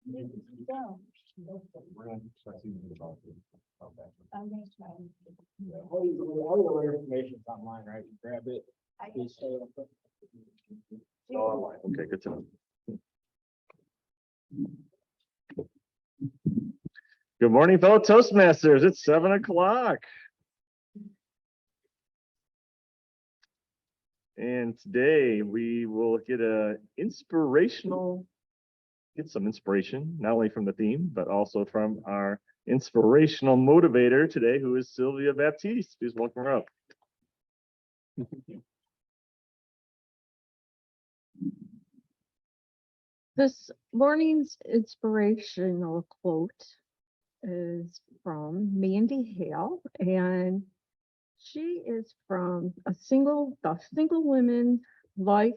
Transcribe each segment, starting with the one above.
We're gonna start seeing it about it. Okay. I'm gonna try. All the information's online, right? You grab it. Please stay on it. It's all online. Okay, good to know. Good morning, fellow Toastmasters. It's 7 o'clock. And today we will get some inspiration, not only from the theme, but also from our inspirational motivator today, who is Sylvia Baptiste. Please welcome her up. This morning's inspirational quote is from Mandy Hale, and she is from the single women life,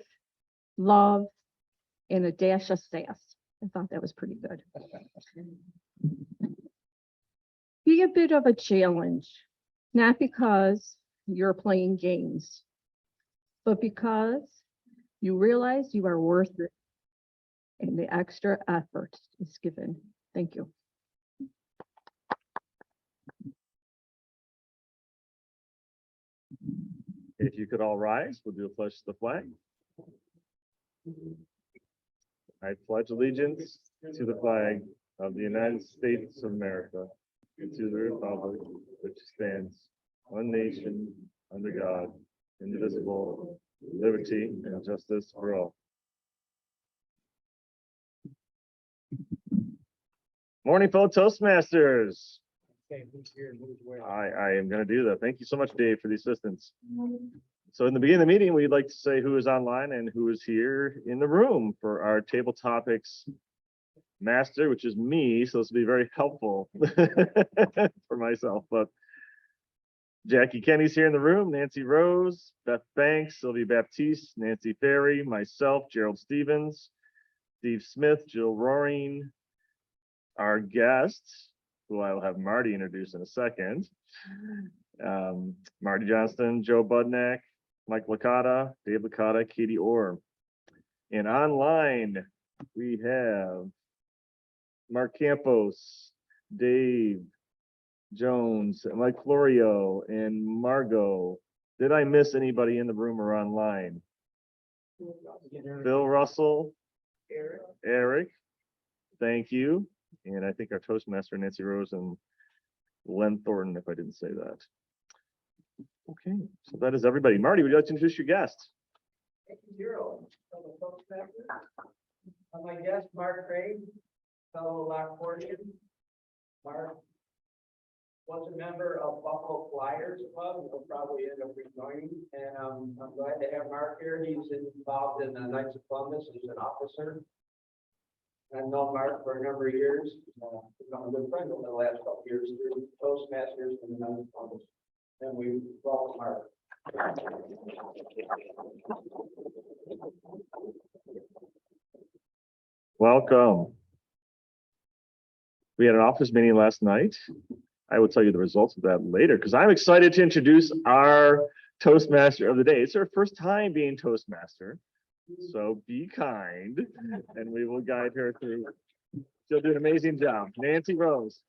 love, and a dash of sass. I thought that was pretty good. Be a bit of a challenge, not because you're playing games, but because you realize you are worth it and the extra effort is given. Thank you. If you could all rise, we'll do a pledge to the flag. I pledge allegiance to the flag of the United States of America and to the republic which stands one nation under God, indivisible, liberty and justice for all. Morning, fellow Toastmasters. Okay, who's here and who's where? I am going to do that. Thank you so much, Dave, for the assistance. So in the beginning of the meeting, we'd like to say who is online and who is here in the room for our table topics master, which is me. So this will be very helpful for myself. But Jackie Kenny's here in the room, Nancy Rose, Beth Banks, Sylvia Baptiste, Nancy Ferry, myself, Gerald Stevens, Steve Smith, Jill Roaring, our guests, who I will have Marty introduce in a second. Marty Johnston, Joe Budnack, Mike Licata, Dave Licata, Katie Orr. And online, we have Mark Campos, Dave Jones, Mike Florio, and Margot. Did I miss anybody in the room or online? Phil Russell, Eric, thank you. And I think our Toastmaster, Nancy Rose, and Len Thornton, if I didn't say that. Okay, so that is everybody. Marty, would you like to introduce your guest? Thank you, Gerald. Fellow Toastmaster. My guest, Mark Craig, fellow Lockportian. Mark was a member of Buffalo Flyers Club. He'll probably end up rejoining. And I'm glad to have Mark here. He's involved in the Knights of Columbus. He's an officer. I've known Mark for a number of years. Become a good friend over the last couple of years through Toastmasters and the Knights of Columbus. And we welcome Mark. Welcome. We had an office meeting last night. I will tell you the results of that later because I'm excited to introduce our Toastmaster of the day. It's her first time being Toastmaster. So be kind and we will guide her through. She'll do an amazing job. Nancy Rose.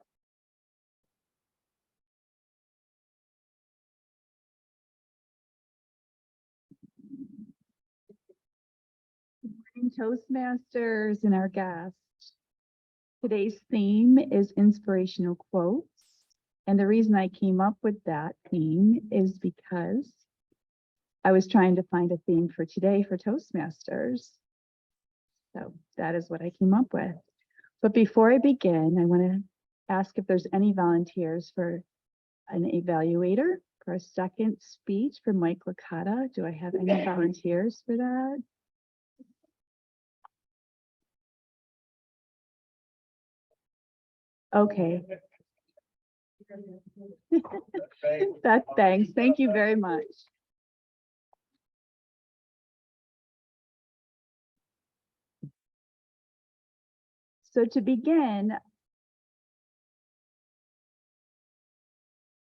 Toastmasters and our guests. Today's theme is inspirational quotes. And the reason I came up with that theme is because I was trying to find a theme for today for Toastmasters. So that is what I came up with. But before I begin, I want to ask if there's any volunteers for an evaluator for a second speech for Mike Licata. Do I have any volunteers for that? Okay. Thanks. Thank you very much. So to begin,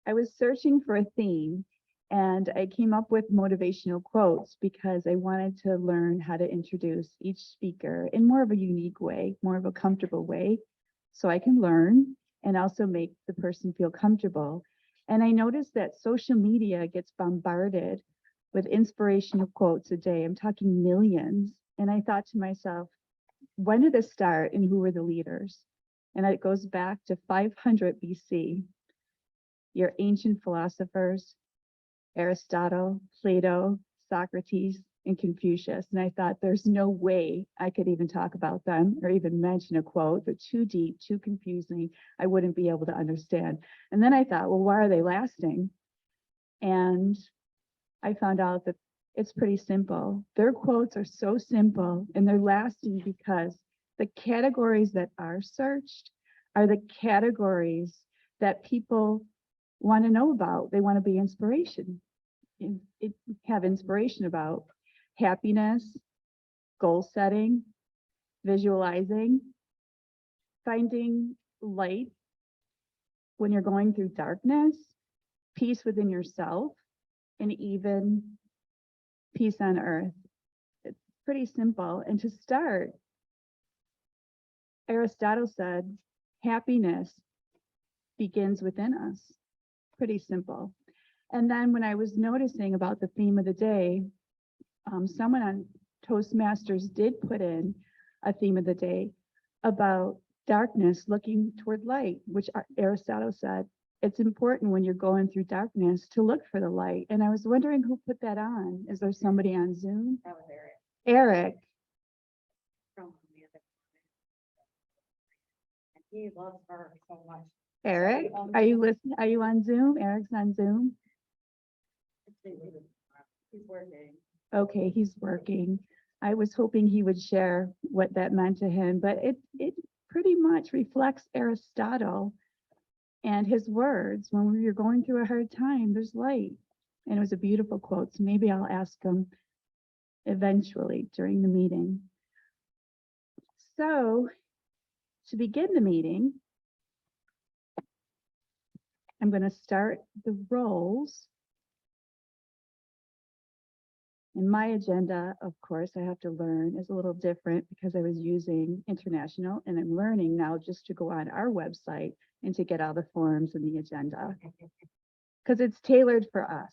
I was searching for a theme And I came up with motivational quotes because I wanted to learn how to introduce each speaker in more of a unique way, more of a comfortable way, so I can learn and also make the person feel comfortable. And I noticed that social media gets bombarded with inspirational quotes a day. I'm talking millions. And I thought to myself, when did this start and who were the leaders? And it goes back to 500 BC. Your ancient philosophers, Aristotle, Plato, Socrates, and Confucius. And I thought there's no way I could even talk about them or even mention a quote. They're too deep, too confusing. I wouldn't be able to understand. And then I thought, well, why are they lasting? And I found out that it's pretty simple. Their quotes are so simple and they're lasting because the categories that are searched are the categories that people want to know about. They want to be have inspiration about happiness, goal setting, visualizing, finding light when you're going through darkness, peace within yourself, and even peace on earth. It's pretty simple. And to start, Aristotle said, happiness begins within us. Pretty simple. And then when I was noticing about the theme of the day, someone on Toastmasters did put in a theme of the day about darkness looking toward light, which Aristotle said, it's important when you're going through darkness to look for the light. And I was wondering who put that on. Is there somebody on Zoom? That was Eric. Eric. From the other. And he loves her so much. Eric, are you listening? Are you on Zoom? Eric's on Zoom. He's working. Okay, he's working. I was hoping he would share what that meant to him, but it pretty much reflects Aristotle and his words. When we were going through a hard time, there's light. And it was a beautiful quote. So maybe I'll ask him eventually during the meeting. So to begin the meeting, I'm going to start the roles. And my agenda, of course, I have to learn is a little different because I was using international and I'm learning now just to go on our website and to get all the forms and the agenda because it's tailored for us.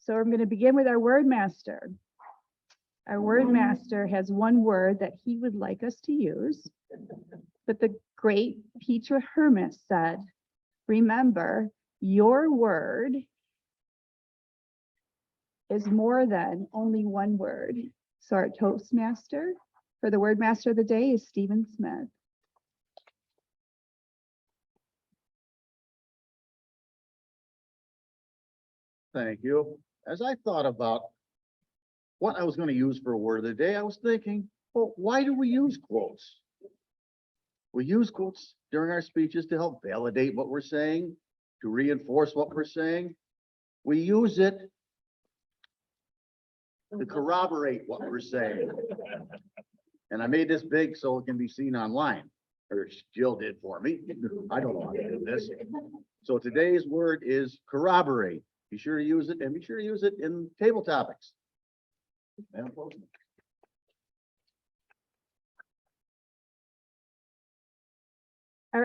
So I'm going to begin with our word master. Our word master has one word that he would like us to use, but the great Petra Hermit said, remember, your word is more than only one word. So our Toastmaster for the word master of the day is Stephen Smith. Thank you. As I thought about what I was going to use for a word of the day, I was thinking, well, why do we use quotes? We use quotes during our speeches to help validate what we're saying, to reinforce what we're saying. We use it to corroborate what we're saying. And I made this big so it can be seen online, or Jill did for me. I don't know how to do this. So today's word is corroborate. Be sure to use it and be sure to use it in table topics.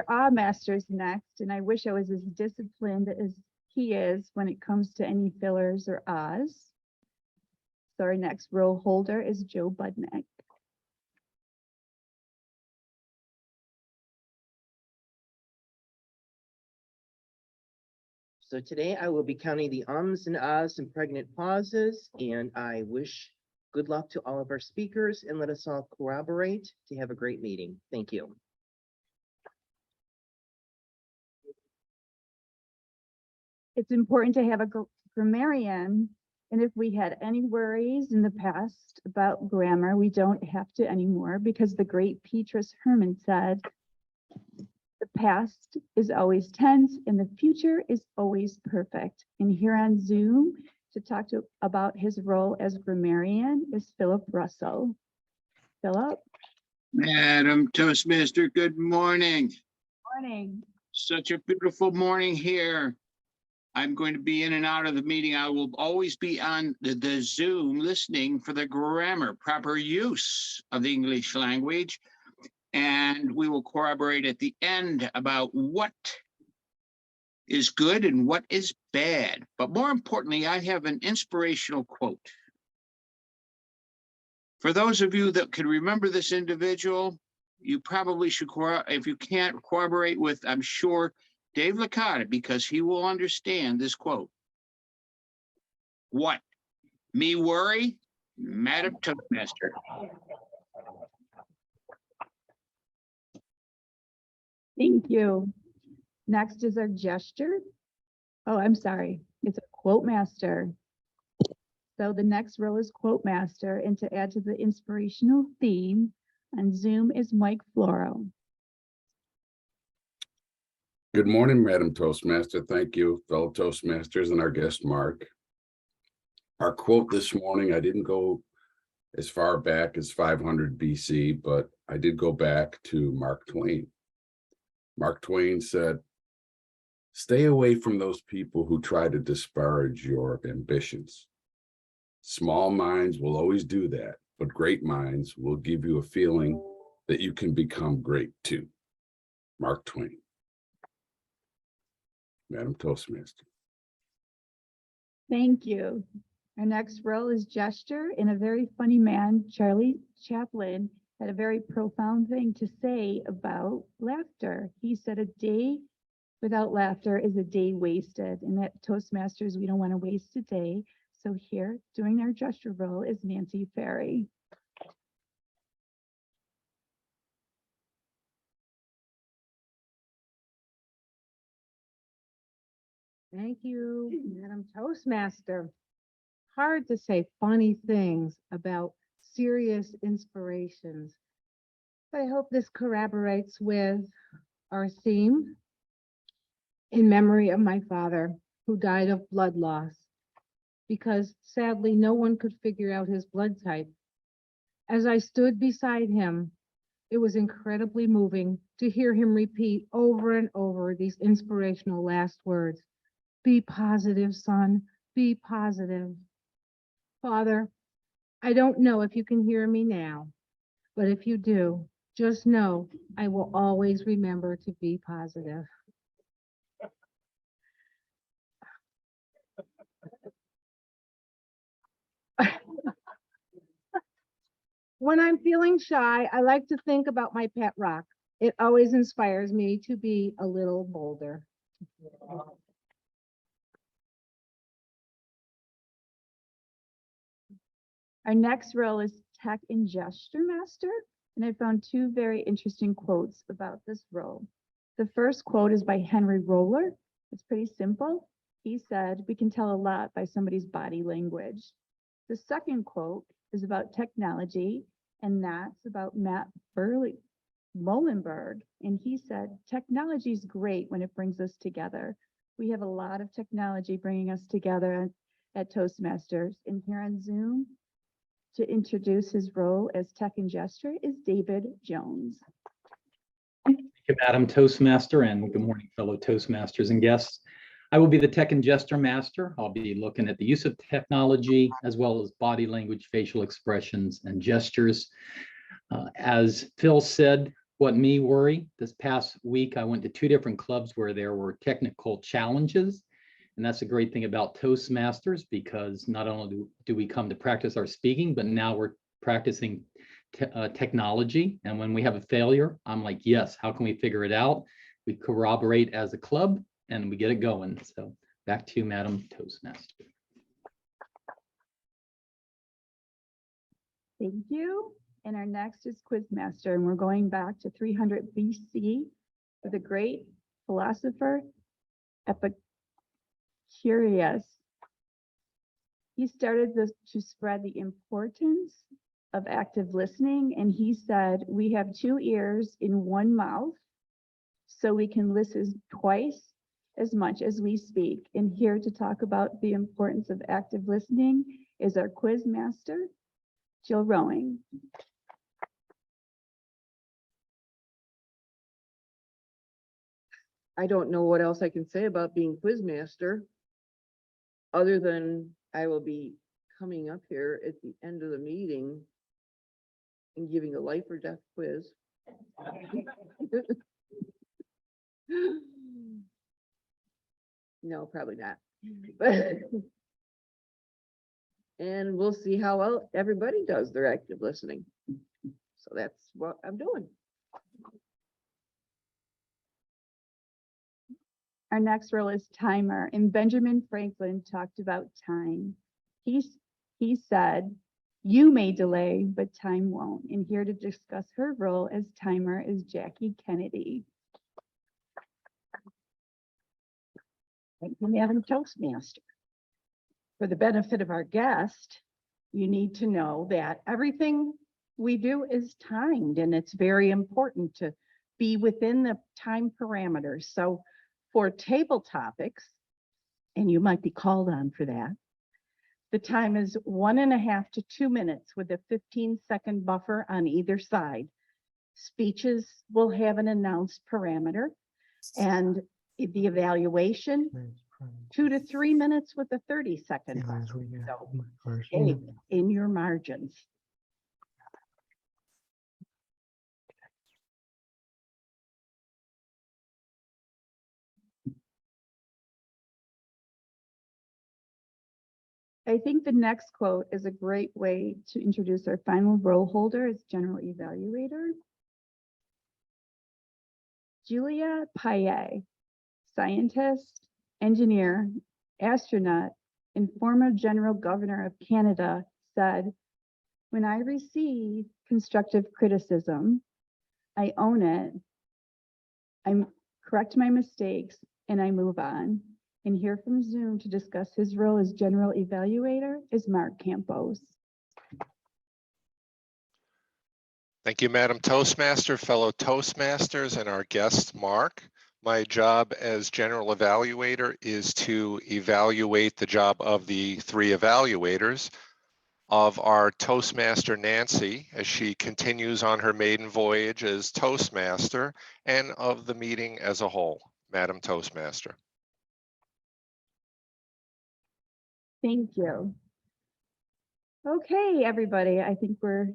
Our master is next, and I wish I was as disciplined as he is when it comes to any fillers or ahs. So our next roll holder is Joe Budnick. So today I will be counting the ums and ahs and pregnant pauses, and I wish good luck to all of our speakers and let us all corroborate to have a great meeting. Thank you. It's important to have a grammarian, and if we had any worries in the past about grammar, we don't have to anymore because the great Petrus Herman said, the past is always tense and the future is always perfect. And here on Zoom to talk about his role as grammarian is Philip Russell. Philip. Madam Toastmaster, good morning. Morning. Such a beautiful morning here. I'm going to be in and out of the meeting. I will always be on the Zoom listening for the grammar, proper use of the English language. And we will corroborate at the end about what is good and what is bad. But more importantly, I have an inspirational quote. For those of you that can remember this individual, you probably should, if you can't, corroborate with, I'm sure, Dave Licata, because he will understand this quote. What? Me worry? Madam Toastmaster. Thank you. Next is our gesture. Oh, I'm sorry. It's a quote master. So the next row is quote master, and to add to the inspirational theme on Zoom is Mike Floro. Good morning, Madam Toastmaster. Thank you, fellow Toastmasters, and our guest, Mark. Our quote this morning, I didn't go as far back as 500 BC, but I did go back to Mark Twain. Mark Twain said, "Stay away from those people who try to disparage your ambitions. Small minds will always do that, but great minds will give you a feeling that you can become great too." Mark Twain. Madam Toastmaster. Thank you. Our next row is gesture, and a very funny man, Charlie Chaplin, had a very profound thing to say about laughter. He said a day without laughter is a day wasted, and at Toastmasters, we don't want to waste a day. So here, doing our gesture roll is Nancy Ferry. Thank you, Madam Toastmaster. Hard to say funny things about serious inspirations, but I hope this corroborates with our theme in memory of my father, who died of blood loss, because sadly, no one could figure out his blood type. As I stood beside him, it was incredibly moving to hear him repeat over and over these inspirational last words. Be positive, son, be positive. Father, I don't know if you can hear me now, but if you do, just know I will always remember to be positive. When I'm feeling shy, I like to think about my pet rock. It always inspires me to be a little bolder. Our next role is Tech and Gesture Master, and I found two very interesting quotes about this role. The first quote is by Henry Roller. It's pretty simple. He said, "We can tell a lot by somebody's body language." The second quote is about technology, and that's about Matt Mullenberg. And he said, "Technology is great when it brings us together. We have a lot of technology bringing us together at Toastmasters." And here on Zoom, to introduce his role as Tech and Gesture is David Jones. Thank you, Madam Toastmaster, and good morning, fellow Toastmasters and guests. I will be the Tech and Gesture Master. I'll be looking at the use of technology as well as body language, facial expressions, and gestures. As Phil said, what me worry, this past week, I went to 2 different clubs where there were technical challenges. And that's a great thing about Toastmasters, because not only do we come to practice our speaking, but now we're practicing technology. And when we have a failure, I'm like, yes, how can we figure it out? We corroborate as a club and we get it going. So back to you, Madam Toastmaster. Thank you. And our next is Quizmaster, and we're going back to 300 BC for the great philosopher Epicurus. He started this to spread the importance of active listening, and he said, "We have 2 ears in 1 mouth, so we can listen twice as much as we speak." And here to talk about the importance of active listening is our quiz master, Jill Rowing. I don't know what else I can say about being quiz master. other than I will be coming up here at the end of the meeting and giving a life or death quiz. No, probably not. But and we'll see how well everybody does their active listening. So that's what I'm doing. Our next role is timer, and Benjamin Franklin talked about time. He said, "You may delay, but time won't." And here to discuss her role as timer is Jackie Kennedy. Thank you, Madam Toastmaster. For the benefit of our guest, you need to know that everything we do is timed, and it's very important to be within the time parameters. So for table topics, and you might be called on for that, the time is 1.5 to 2 minutes with a 15-second buffer on either side. Speeches will have an announced parameter, and the evaluation, 2 to 3 minutes with a 30-second buffer. So stay in your margins. I think the next quote is a great way to introduce our final role holder as general evaluator. Julia Payet, scientist, engineer, astronaut, and former general governor of Canada, said, "When I receive constructive criticism, I own it, I correct my mistakes, and I move on." And here from Zoom to discuss his role as general evaluator is Mark Campos. Thank you, Madam Toastmaster, fellow Toastmasters, and our guest, Mark. My job as general evaluator is to evaluate the job of the 3 evaluators, of our Toastmaster, Nancy, as she continues on her maiden voyage as Toastmaster, and of the meeting as a whole, Madam Toastmaster. Thank you. Okay, everybody, I think we're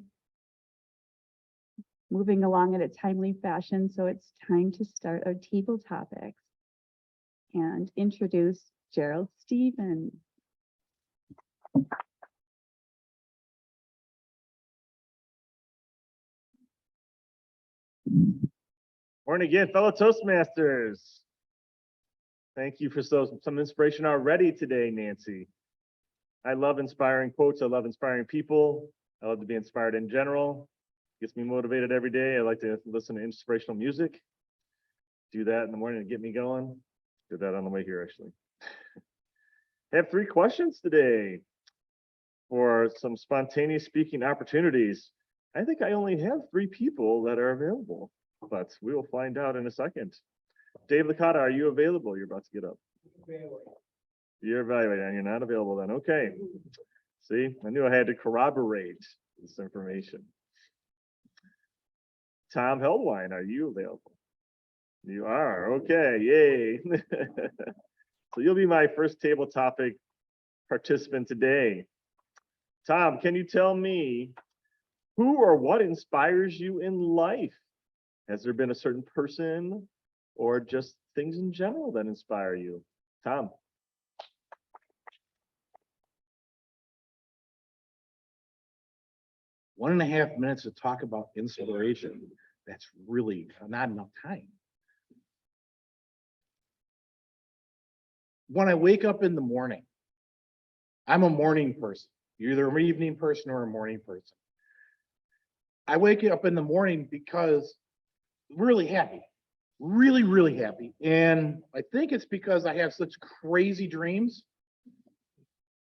moving along in a timely fashion, so it's time to start our table topics and introduce Gerald Stevens. Morning again, fellow Toastmasters. Thank you for some inspiration already today, Nancy. I love inspiring quotes. I love inspiring people. I love to be inspired in general. Gets me motivated every day. I like to listen to inspirational music. Do that in the morning to get me going. Did that on the way here, actually. I have 3 questions today for some spontaneous speaking opportunities. I think I only have 3 people that are available, but we will find out in a second. Dave Licata, are you available? You're about to get up. You're evaluating, and you're not available then. Okay. See, I knew I had to corroborate this information. Tom Heldwine, are you available? You are. Okay. Yay. So you'll be my first table topic participant today. Tom, can you tell me who or what inspires you in life? Has there been a certain person or just things in general that inspire you? Tom. 1.5 minutes to talk about inspiration. That's really not enough time. When I wake up in the morning, I'm a morning person. You're either an evening person or a morning person. I wake up in the morning because really happy, really, really happy. And I think it's because I have such crazy dreams.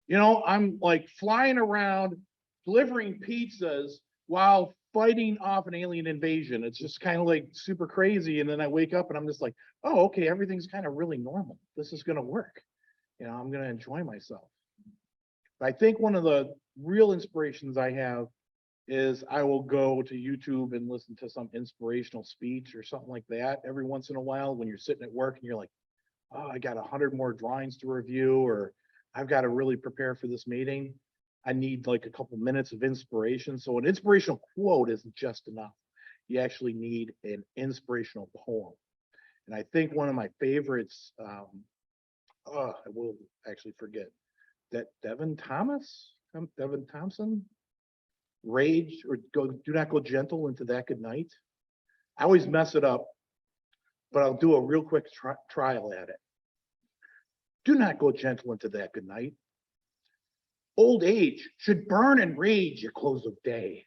You know, I'm like flying around delivering pizzas while fighting off an alien invasion. It's just kind of like super crazy. And then I wake up and I'm just like, oh, okay, everything's kind of really normal. This is going to work. You know, I'm going to enjoy myself. I think one of the real inspirations I have is I will go to YouTube and listen to some inspirational speech or something like that every once in a while when you're sitting at work and you're like, oh, I got 100 more drawings to review, or I've got to really prepare for this meeting. I need like a couple minutes of inspiration. So an inspirational quote isn't just enough. You actually need an inspirational poem. And I think one of my favorites, I will actually forget that Devin Thompson, Rage, or do not go gentle into that good night. I always mess it up, but I'll do a real quick trial at it. Do not go gentle into that good night. Old age should burn and rage at close of day.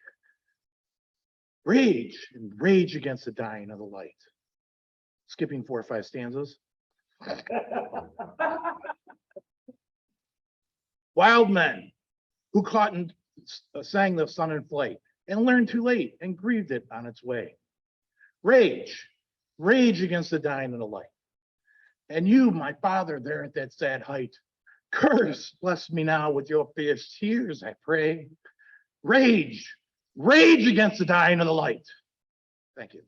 Rage and rage against the dying of the light. Skipping 4 or 5 stanzas. Wild men who caught and sang the sun in flight and learned too late and grieved it on its way. Rage, rage against the dying of the light. And you, my father, there at that sad height, curse, bless me now with your fierce tears, I pray. Rage, rage against the dying of the light. Thank you.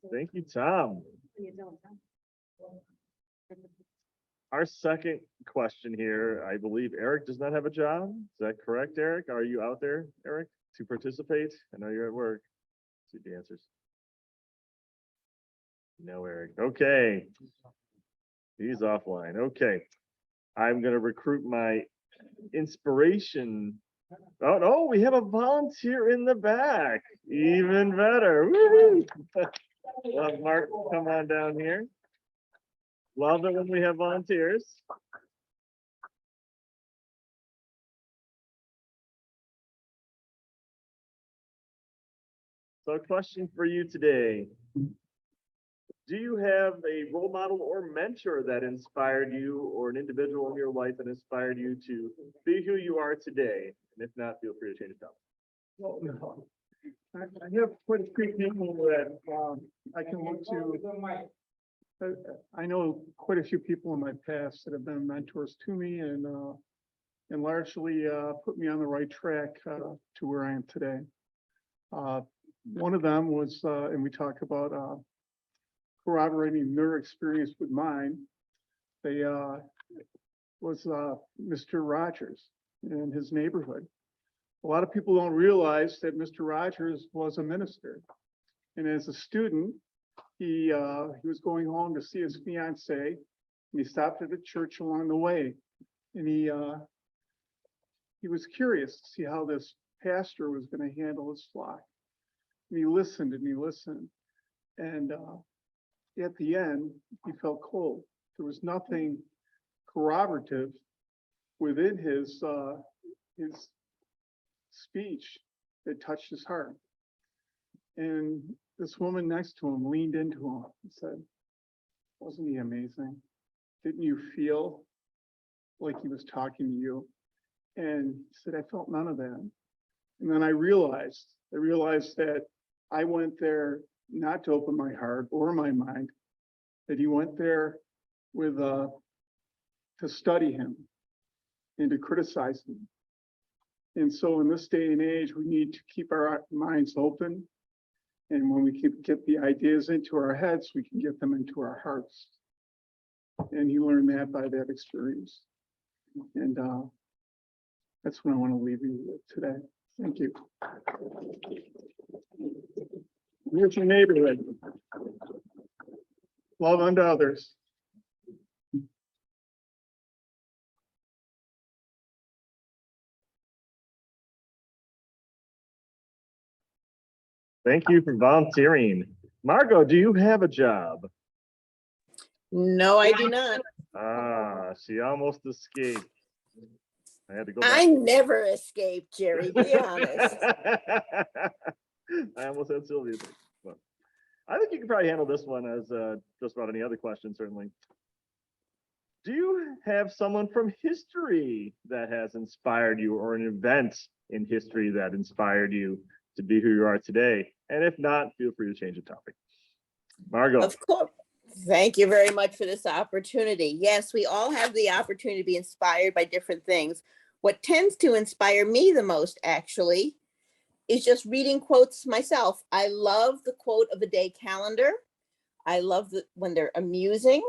Thank you, Tom. Our second question here, I believe Eric does not have a job. Is that correct, Eric? Are you out there, Eric, to participate? I know you're at work. See the answers. No, Eric. Okay. He's offline. Okay. I'm going to recruit my inspiration. Oh, no, we have a volunteer in the back. Even better. Woo-hoo. Mark, come on down here. Love it when we have volunteers. So a question for you today. Do you have a role model or mentor that inspired you, or an individual in your life that inspired you to be who you are today? And if not, feel free to change it up. Well, no. I have quite a few people that I can look to. I know quite a few people in my past that have been mentors to me and largely put me on the right track to where I am today. One of them was, and we talk about corroborating their experience with mine. They was Mr. Rogers and his neighborhood. A lot of people don't realize that Mr. Rogers was a minister, and as a student, he was going home to see his fiance, and he stopped at a church along the way, and he was curious to see how this pastor was going to handle his flock. And he listened and he listened, and at the end, he felt cold. There was nothing corroborative within his speech that touched his heart. And this woman next to him leaned into him and said, "Wasn't he amazing? Didn't you feel like he was talking to you?" And he said, "I felt none of that." And then I realized that I went there not to open my heart or my mind, that he went there with to study him and to criticize him. And so in this day and age, we need to keep our minds open. And when we get the ideas into our heads, we can get them into our hearts. And he learned that by that experience. And that's what I want to leave you with today. Thank you. Here's your neighborhood. Love unto others. Thank you for volunteering. Margot, do you have a job? No, I do not. Ah, she almost escaped. I had to go back. I never escape, Jerry, be honest. I almost had Sylvia. Well, I think you can probably handle this one as just about any other question, certainly. Do you have someone from history that has inspired you, or an event in history that inspired you to be who you are today? And if not, feel free to change the topic. Margot. Of course. Thank you very much for this opportunity. Yes, we all have the opportunity to be inspired by different things. What tends to inspire me the most, actually, is just reading quotes myself. I love the quote of the day calendar. I love when they're amusing.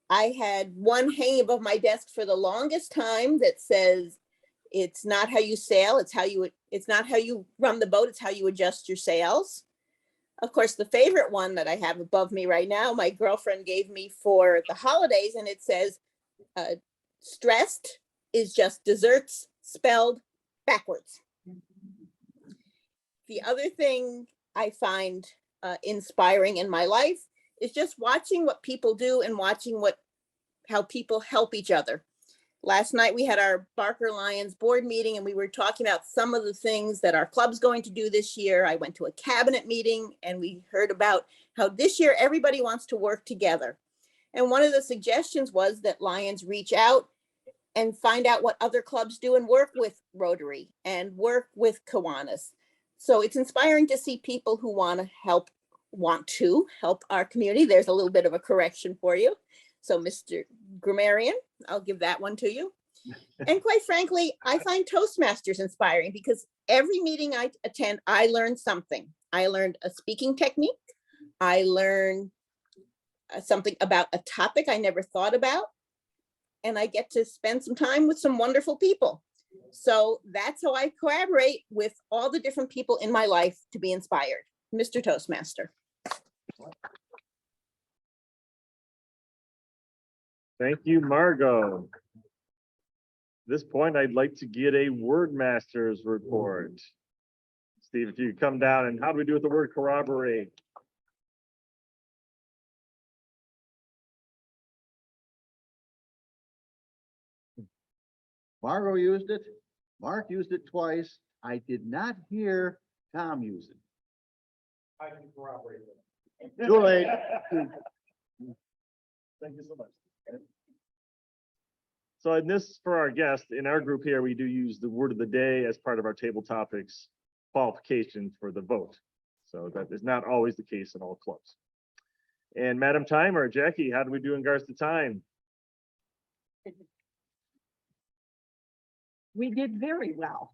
I had one hanging above my desk for the longest time that says, it's not how you sail, it's not how you run the boat, it's how you adjust your sails. Of course, the favorite one that I have above me right now, my girlfriend gave me for the holidays, and it says, stressed is just desserts spelled backwards. The other thing I find inspiring in my life is just watching what people do and watching how people help each other. Last night we had our Barker Lions board meeting and we were talking about some of the things that our club's going to do this year. I went to a cabinet meeting and we heard about how this year everybody wants to work together. And one of the suggestions was that Lions reach out and find out what other clubs do and work with Rotary and work with Kiwanis. So it's inspiring to see people who want to help our community. There's a little bit of a correction for you. So Mr. Grammarian, I'll give that one to you. And quite frankly, I find Toastmasters inspiring because every meeting I attend, I learn something. I learned a speaking technique. I learned something about a topic I never thought about. And I get to spend some time with some wonderful people. So that's how I collaborate with all the different people in my life to be inspired. Mr. Toastmaster. Thank you, Margot. At this point, I'd like to get a word master's report. Steve, if you could come down, and how do we do with the word corroborate? Margot used it. Mark used it twice. I did not hear Tom use it. I can corroborate that. Too late. Thank you so much. So in this, for our guests, in our group here, we do use the word of the day as part of our table topics qualification for the vote. So that is not always the case in all clubs. And Madam Timer, Jackie, how do we do in regards to time? We did very well.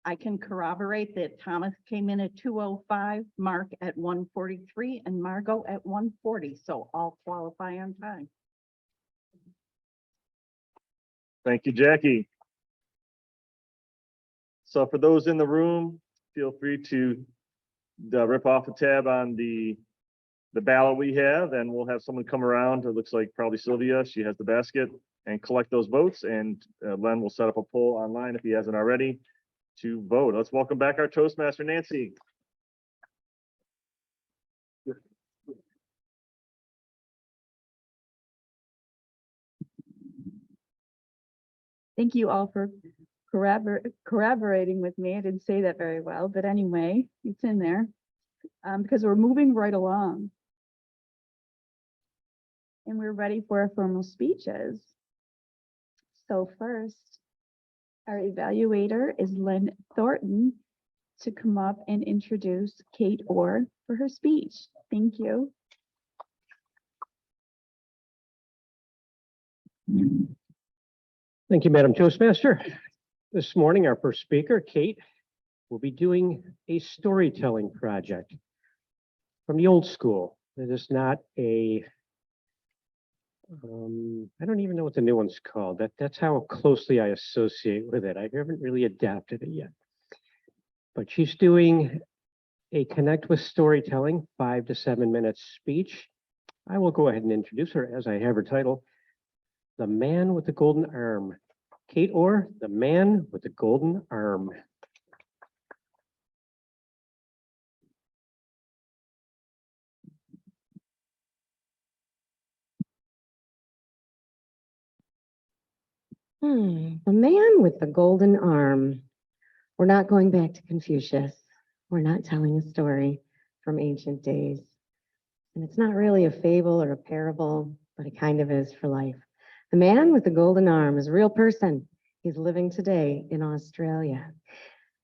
I can corroborate that Thomas came in at 2:05, Mark at 1:43, and Margot at 1:40, so all qualify on time. Thank you, Jackie. So for those in the room, feel free to rip off a tab on the ballot we have, and we'll have someone come around. It looks like probably Sylvia, she has the basket, and collect those votes. And Len will set up a poll online if he hasn't already to vote. Let's welcome back our Toastmaster, Nancy. Thank you all for corroborating with me. I didn't say that very well, but anyway, it's in there because we're moving right along. And we're ready for our formal speeches. So first, our evaluator is Lynn Thornton to come up and introduce Kate Orr for her speech. Thank you. Thank you, Madam Toastmaster. This morning, our first speaker, Kate, will be doing a storytelling project from the old school. It is not a, I don't even know what the new one's called. That's how closely I associate with it. I haven't really adapted it yet. But she's doing a Connect with Storytelling 5 to 7 minutes speech. I will go ahead and introduce her as I have her title, The Man with the Golden Arm. Kate Orr, The Man with the Golden Arm. The man with the golden arm. We're not going back to Confucius. We're not telling a story from ancient days. And it's not really a fable or a parable, but it kind of is for life. The man with the golden arm is a real person. He's living today in Australia.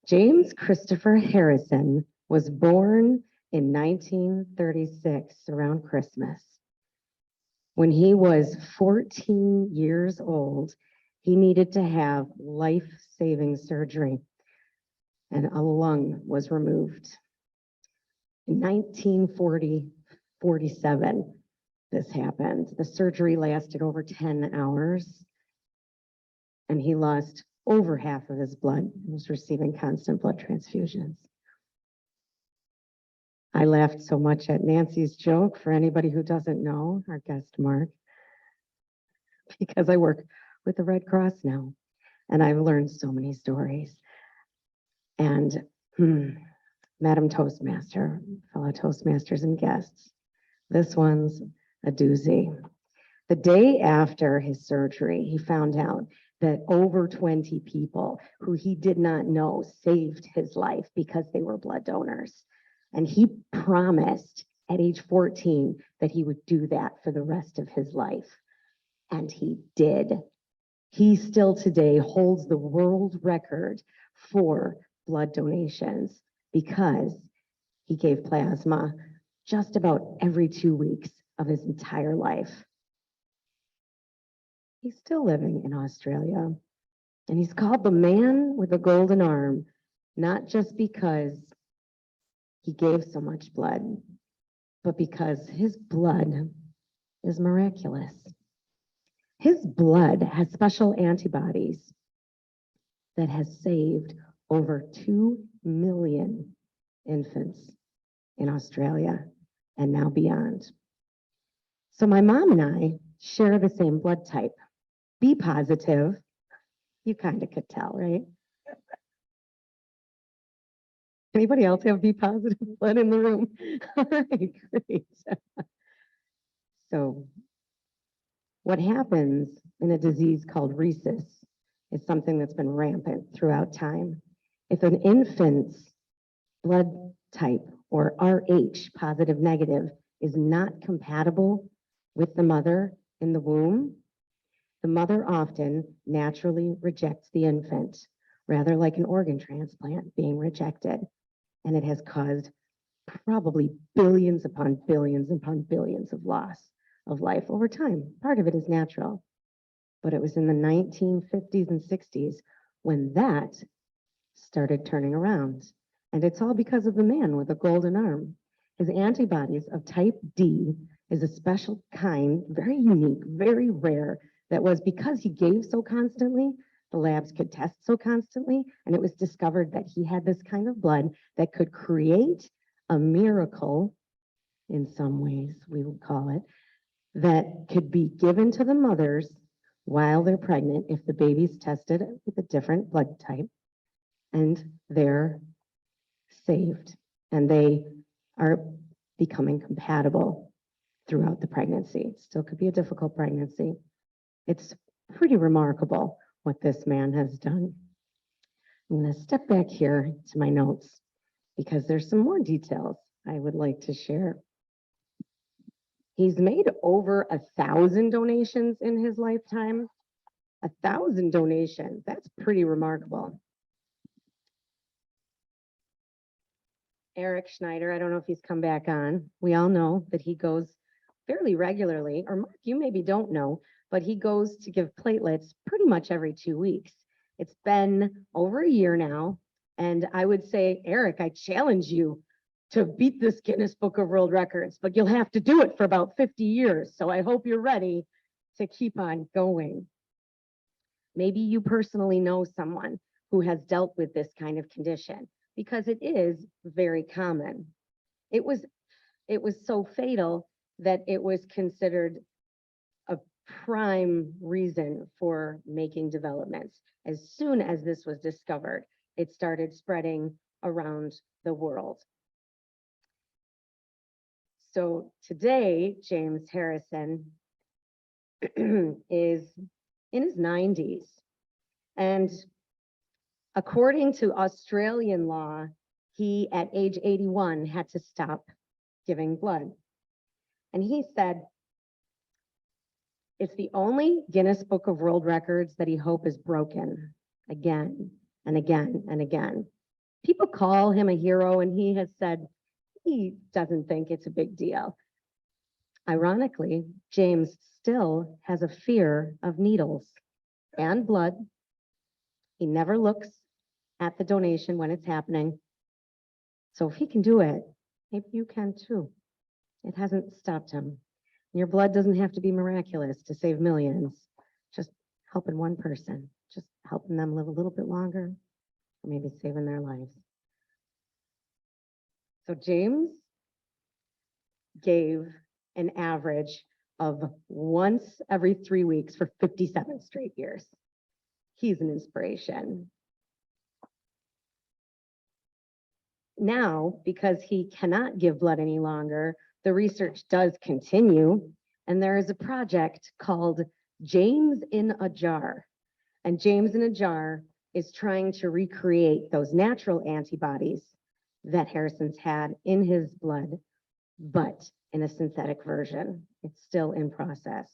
James Christopher Harrison was born in 1936, around Christmas. When he was 14 years old, he needed to have life-saving surgery, and a lung was removed. In 1940, 47, this happened. The surgery lasted over 10 hours. And he lost over half of his blood and was receiving constant blood transfusions. I laughed so much at Nancy's joke, for anybody who doesn't know, our guest Mark, because I work with the Red Cross now, and I've learned so many stories. And Madam Toastmaster, fellow Toastmasters and guests, this one's a doozy. The day after his surgery, he found out that over 20 people who he did not know saved his life because they were blood donors. And he promised at age 14 that he would do that for the rest of his life. And he did. He still today holds the world record for blood donations because he gave plasma just about every 2 weeks of his entire life. He's still living in Australia, and he's called the man with the golden arm, not just because he gave so much blood, but because his blood is miraculous. His blood has special antibodies that has saved over 2 million infants in Australia and now beyond. So my mom and I share the same blood type, B positive. You kind of could tell, right? Anybody else have B positive blood in the room? All right, great. So what happens in a disease called rhesus is something that's been rampant throughout time. If an infant's blood type or Rh, positive negative, is not compatible with the mother in the womb, the mother often naturally rejects the infant, rather like an organ transplant being rejected. And it has caused probably billions upon billions upon billions of loss of life over time. Part of it is natural, but it was in the 1950s and 60s when that started turning around. And it's all because of the man with a golden arm. His antibodies of type D is a special kind, very unique, very rare, that was because he gave so constantly, the labs could test so constantly, and it was discovered that he had this kind of blood that could create a miracle, in some ways, we would call it, that could be given to the mothers while they're pregnant if the baby's tested with a different blood type, and they're saved, and they are becoming compatible throughout the pregnancy. It still could be a difficult pregnancy. It's pretty remarkable what this man has done. I'm going to step back here to my notes because there's some more details I would like to share. He's made over 1,000 donations in his lifetime. 1,000 donations, that's pretty remarkable. Eric Schneider, I don't know if he's come back on. We all know that he goes fairly regularly, or Mark, you maybe don't know, but he goes to give platelets pretty much every 2 weeks. It's been over a year now, and I would say, Eric, I challenge you to beat this Guinness Book of World Records, but you'll have to do it for about 50 years. So I hope you're ready to keep on going. Maybe you personally know someone who has dealt with this kind of condition because it is very common. It was so fatal that it was considered a prime reason for making developments. As soon as this was discovered, it started spreading around the world. So today, James Harrison is in his 90s. And according to Australian law, he, at age 81, had to stop giving blood. And he said, it's the only Guinness Book of World Records that he hopes is broken again and again and again. People call him a hero, and he has said he doesn't think it's a big deal. Ironically, James still has a fear of needles and blood. He never looks at the donation when it's happening. So if he can do it, maybe you can too. It hasn't stopped him. Your blood doesn't have to be miraculous to save millions. Just helping one person, just helping them live a little bit longer, or maybe saving their lives. So James gave an average of once every 3 weeks for 57 straight years. He's an inspiration. Now, because he cannot give blood any longer, the research does continue, and there is a project called James in a Jar. And James in a Jar is trying to recreate those natural antibodies that Harrison's had in his blood, but in a synthetic version. It's still in process.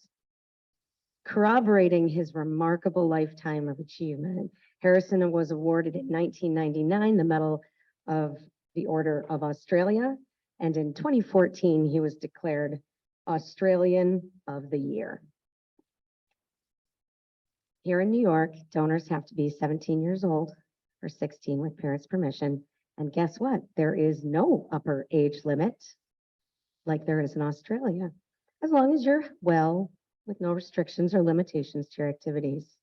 Corroborating his remarkable lifetime of achievement, Harrison was awarded in 1999 the Medal of the Order of Australia, and in 2014 he was declared Australian of the Year. Here in New York, donors have to be 17 years old or 16 with parents' permission. And guess what? There is no upper age limit like there is in Australia, as long as you're well, with no restrictions or limitations to your activities.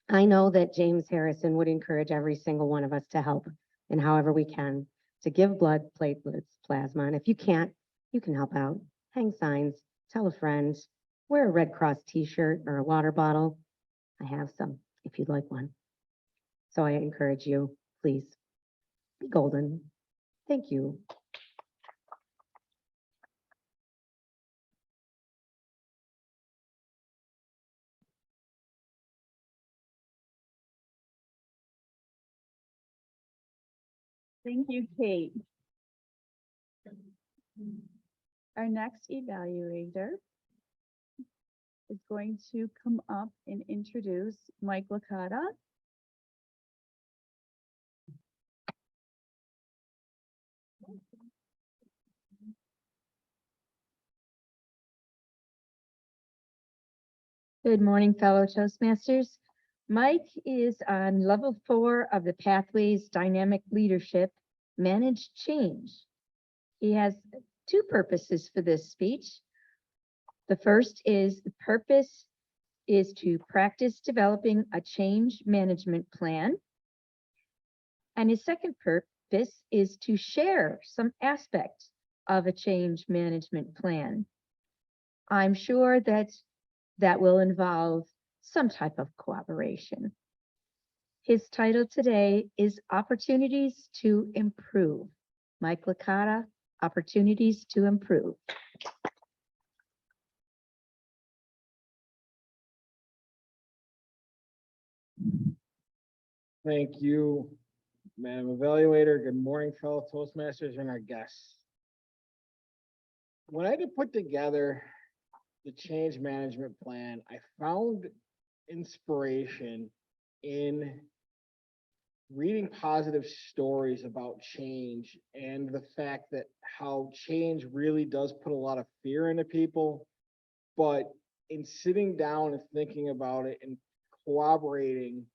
I know that James Harrison would encourage every single one of us to help in however we can, to give blood, platelets, plasma. And if you can't, you can help out. Hang signs, tell a friend, wear a Red Cross t-shirt or a water bottle. I have some if you'd like one. So I encourage you, please be golden. Thank you. Thank you, Kate. Our next evaluator is going to come up and introduce Mike Licata. Good morning, fellow Toastmasters. Mike is on level 4 of the Pathways Dynamic Leadership Managed Change. He has 2 purposes for this speech. The first is the purpose is to practice developing a change management plan. And his second purpose is to share some aspects of a change management plan. I'm sure that will involve some type of cooperation. His title today is Opportunities to Improve. Mike Licata, Opportunities to Improve. Thank you, Madam Evaluator. Good morning, fellow Toastmasters and our guests. When I did put together the change management plan, I found inspiration in reading positive stories about change and the fact that how change really does put a lot of fear into people. But in sitting down and thinking about it and cooperating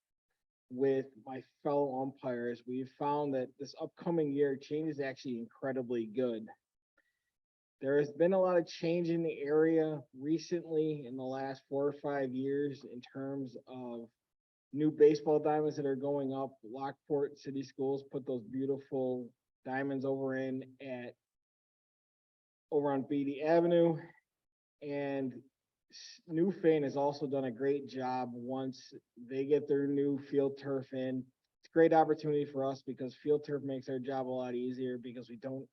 with my fellow umpires, we've found that this upcoming year, change is actually incredibly good. There has been a lot of change in the area recently in the last 4 or 5 years in terms of new baseball diamonds that are going up. Lockport City Schools put those beautiful diamonds over on Beatty Avenue. And Newfane has also done a great job once they get their new field turf in. It's a great opportunity for us because field turf makes our job a lot easier because we don't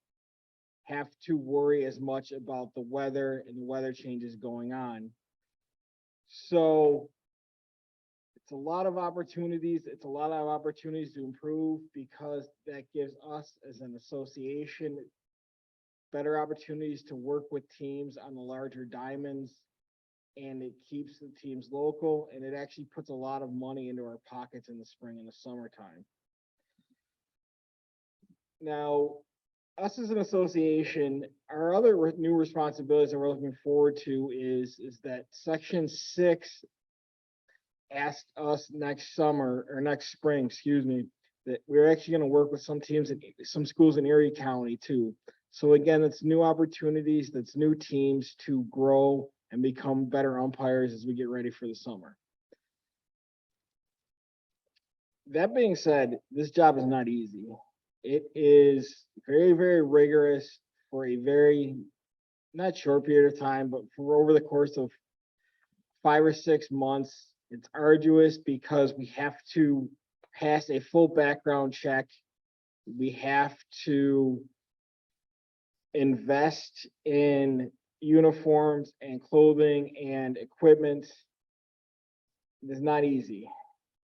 have to worry as much about the weather and the weather changes going on. So it's a lot of opportunities. It's a lot of opportunities to improve because that gives us as an association better opportunities to work with teams on the larger diamonds, and it keeps the teams local, and it actually puts a lot of money into our pockets in the spring and the summertime. Now, us as an association, our other new responsibilities that we're looking forward to is that Section 6 asked us next spring, that we're actually going to work with some teams and some schools in Erie County too. So again, it's new opportunities, that's new teams to grow and become better umpires as we get ready for the summer. That being said, this job is not easy. It is very, very rigorous for a very, not short period of time, but for over the course of 5 or 6 months. It's arduous because we have to pass a full background check. We have to invest in uniforms and clothing and equipment. It's not easy.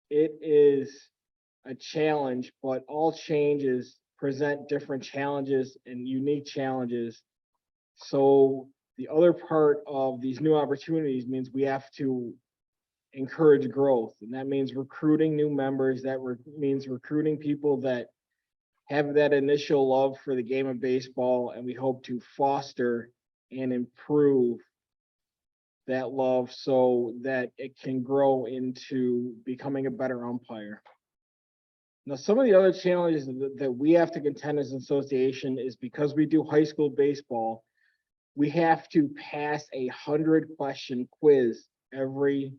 It is a challenge, but all changes present different challenges and unique challenges. So the other part of these new opportunities means we have to encourage growth, and that means recruiting new members. That means recruiting people that have that initial love for the game of baseball, and we hope to foster and improve that love so that it can grow into becoming a better umpire. Now, some of the other challenges that we have to contend as an association is because we do high school baseball, we have to pass a 100-question quiz every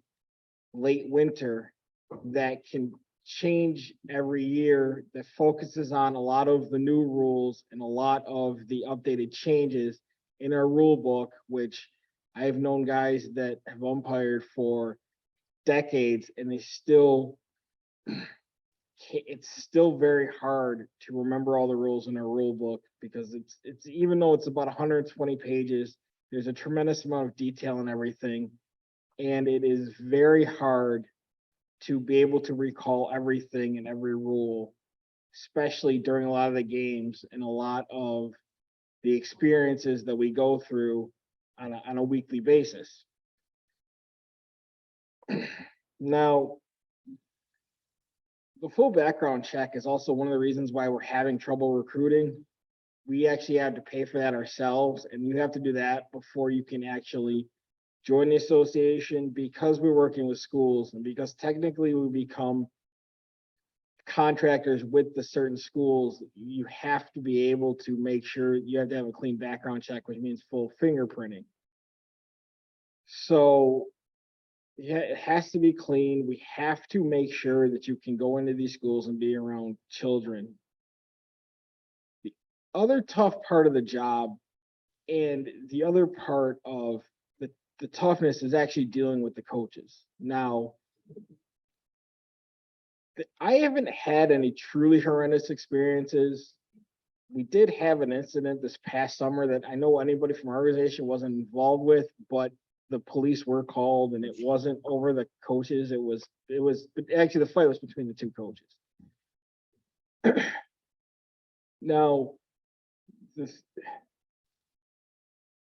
late winter that can change every year, that focuses on a lot of the new rules and a lot of the updated changes in our rule book, which I have known guys that have umpired for decades and they still, it's still very hard to remember all the rules in our rule book because it's even though it's about 120 pages, there's a tremendous amount of detail in everything. And it is very hard to be able to recall everything and every rule, especially during a lot of the games and a lot of the experiences that we go through on a weekly basis. Now, the full background check is also one of the reasons why we're having trouble recruiting. We actually have to pay for that ourselves, and you have to do that before you can actually join the association, because we're working with schools and because technically we become contractors with the certain schools. You have to be able to make sure you have to have a clean background check, which means full fingerprinting. So yeah, it has to be clean. We have to make sure that you can go into these schools and be around children. The other tough part of the job and the other part of the toughness is actually dealing with the coaches. Now, I haven't had any truly horrendous experiences. We did have an incident this past summer that I know anybody from our organization wasn't involved with, but the police were called, and it wasn't over the coaches. It was actually the fight was between the two coaches. Now,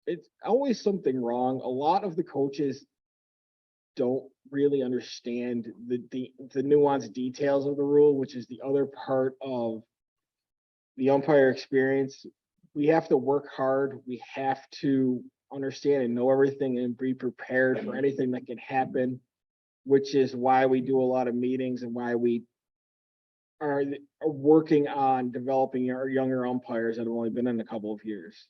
it's always something wrong. A lot of the coaches don't really understand the nuanced details of the rule, which is the other part of the umpire experience. We have to work hard. We have to understand and know everything and be prepared for anything that can happen, which is why we do a lot of meetings and why we are working on developing our younger umpires that have only been in a couple of years.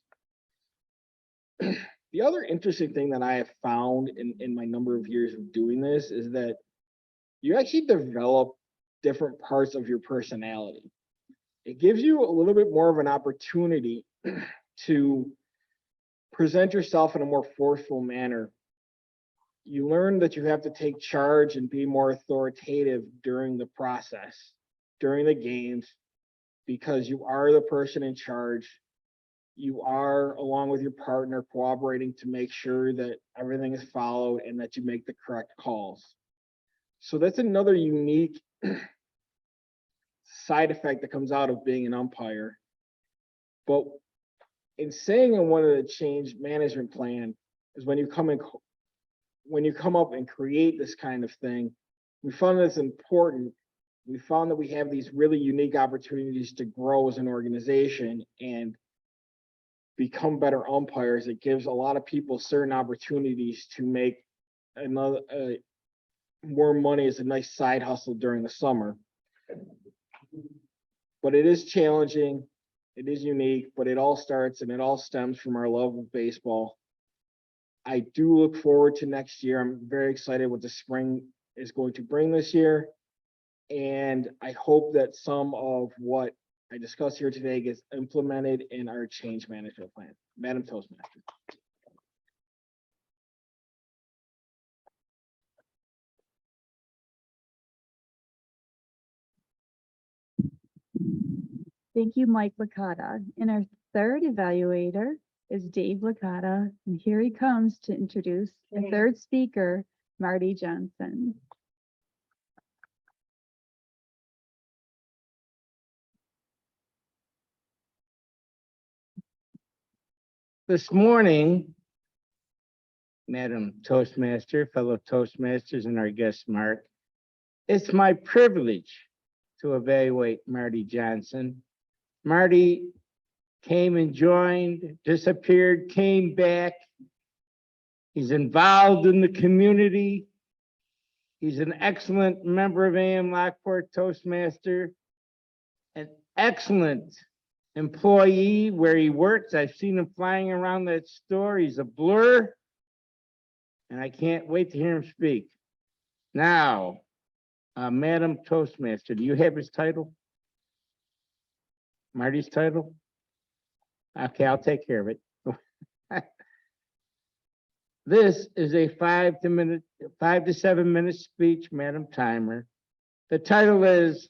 The other interesting thing that I have found in my number of years of doing this is that you actually develop different parts of your personality. It gives you a little bit more of an opportunity to present yourself in a more forceful manner. You learn that you have to take charge and be more authoritative during the process, during the games, because you are the person in charge. You are, along with your partner, cooperating to make sure that everything is followed and that you make the correct calls. So that's another unique side effect that comes out of being an umpire. But in saying in one of the change management plan is when you come up and create this kind of thing, we found that's important. We found that we have these really unique opportunities to grow as an organization and become better umpires. It gives a lot of people certain opportunities to make another more money as a nice side hustle during the summer. But it is challenging. It is unique, but it all starts and it all stems from our love of baseball. I do look forward to next year. I'm very excited what the spring is going to bring this year. And I hope that some of what I discussed here today gets implemented in our change management plan. Madam Toastmaster. Thank you, Mike Licata. And our third evaluator is Dave Licata. And here he comes to introduce the third speaker, Marty Johnson. This morning, Madam Toastmaster, fellow Toastmasters, and our guest Mark, it's my privilege to evaluate Marty Johnson. Marty came and joined, disappeared, came back. He's involved in the community. He's an excellent member of AM Lockport Toastmaster, an excellent employee where he works. I've seen him flying around that store. He's a blur. And I can't wait to hear him speak. Now, Madam Toastmaster, do you have his title? Marty's title? Okay, I'll take care of it. This is a 5 to 7 minute speech, Madam Timer. The title is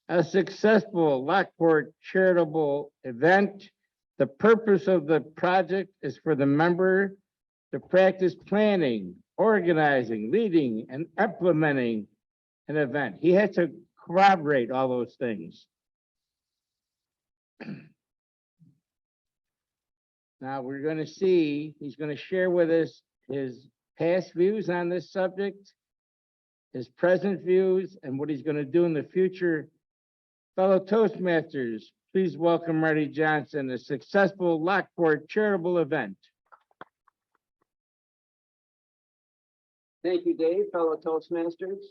A Successful Lockport Charitable Event. The purpose of the project is for the member to practice planning, organizing, leading, and implementing an event. He has to corroborate all those things. Now we're going to see, he's going to share with us his past views on this subject, his present views, and what he's going to do in the future. Fellow Toastmasters, please welcome Marty Johnson, a successful Lockport charitable event. Thank you, Dave, fellow Toastmasters.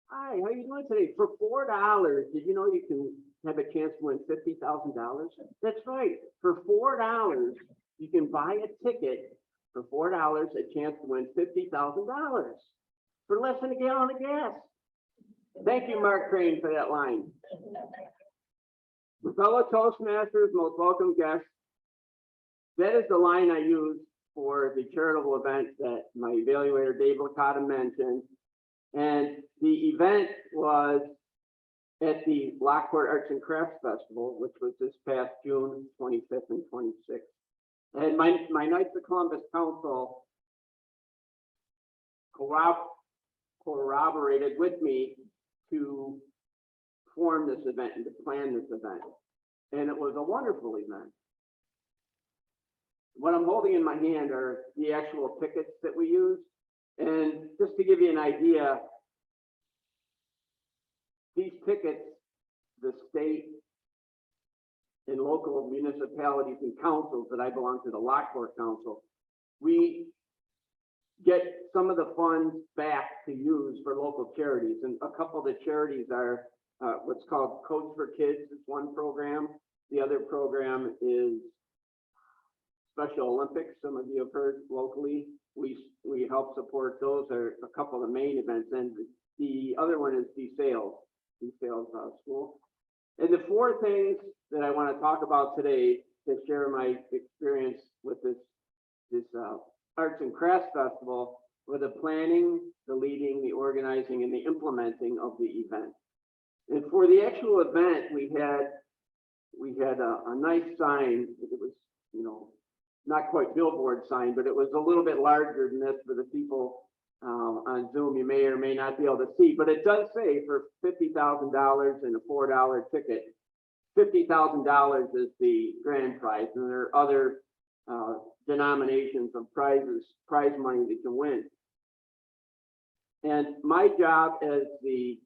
Hi, how you doing today? For $4, did you know you can have a chance to win $50,000? That's right. For $4, you can buy a ticket for $4, a chance to win $50,000 for less than a gallon of gas. Thank you, Mark Crane, for that line. Fellow Toastmasters, most welcome guests. That is the line I use for the charitable event that my evaluator, Dave Licata, mentioned. And the event was at the Lockport Arts and Crafts Festival, which was this past June 25th and 26th. And my Knights of Columbus Council corroborated with me to form this event and to plan this event. And it was a wonderful event. What I'm holding in my hand are the actual tickets that we use. And just to give you an idea, these tickets, the state and local municipalities and councils that I belong to, the Lockport Council, we get some of the funds back to use for local charities. And a couple of the charities are what's called Coach for Kids is one program. The other program is Special Olympics. Some of you have heard locally. We help support those. Are a couple of the main events, and the other one is DeSales School. And the four things that I want to talk about today to share my experience with this Arts and Crafts Festival were the planning, the leading, the organizing, and the implementing of the event. And for the actual event, we had a nice sign. It was, not quite billboard sign, but it was a little bit larger than this for the people on Zoom. You may or may not be able to see, but it does say for $50,000 and a $4 ticket, $50,000 is the grand prize, and there are other denominations of prize money that you can win. And my job as the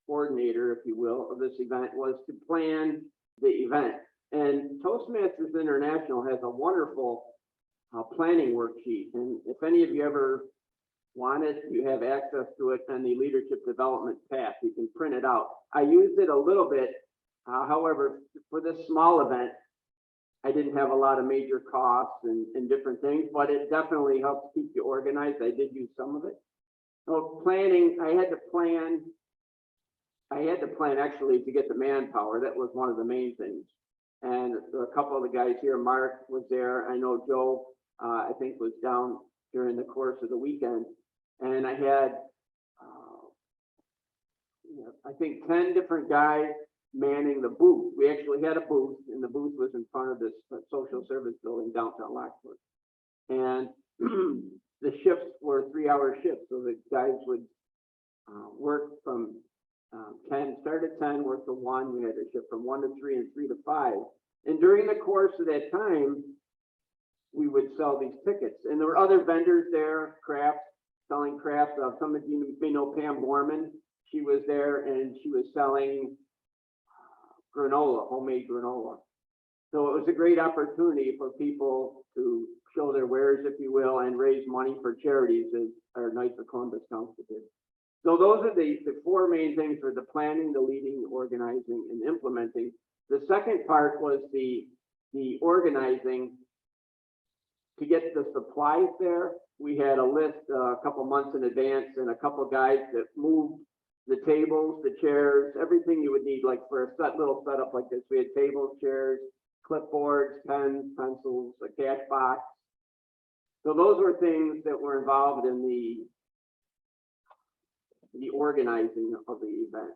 coordinator, if you will, of this event was to plan the event. And Toastmasters International has a wonderful planning worksheet. And if any of you ever want it, you have access to it on the leadership development path. You can print it out. I used it a little bit. However, for this small event, I didn't have a lot of major costs and different things, but it definitely helps keep you organized. I did use some of it. So planning, I had to plan actually to get the manpower. That was one of the main things. And a couple of the guys here, Mark was there. I know Joe, I think was down during the course of the weekend. And I had, I think 10 different guys manning the booth. We actually had a booth, and the booth was in front of this social service building downtown Lockport. And the shifts were 3-hour shifts, so the guys would work from 10, start at 10, work to 1. We had a shift from 1 to 3 and 3 to 5. And during the course of that time, we would sell these tickets. And there were other vendors there, crafts, selling crafts. Some of you may know Pam Borman. She was there, and she was selling granola, homemade granola. So it was a great opportunity for people to show their wares, if you will, and raise money for charities, as our Knights of Columbus Council did. So those are the 4 main things: for the planning, the leading, organizing, and implementing. The second part was the organizing. To get the supplies there, we had a list a couple months in advance, and a couple guys that moved the tables, the chairs, everything you would need, like for a little setup like this. We had tables, chairs, clipboards, pens, pencils, a cash box. So those were things that were involved in the organizing of the event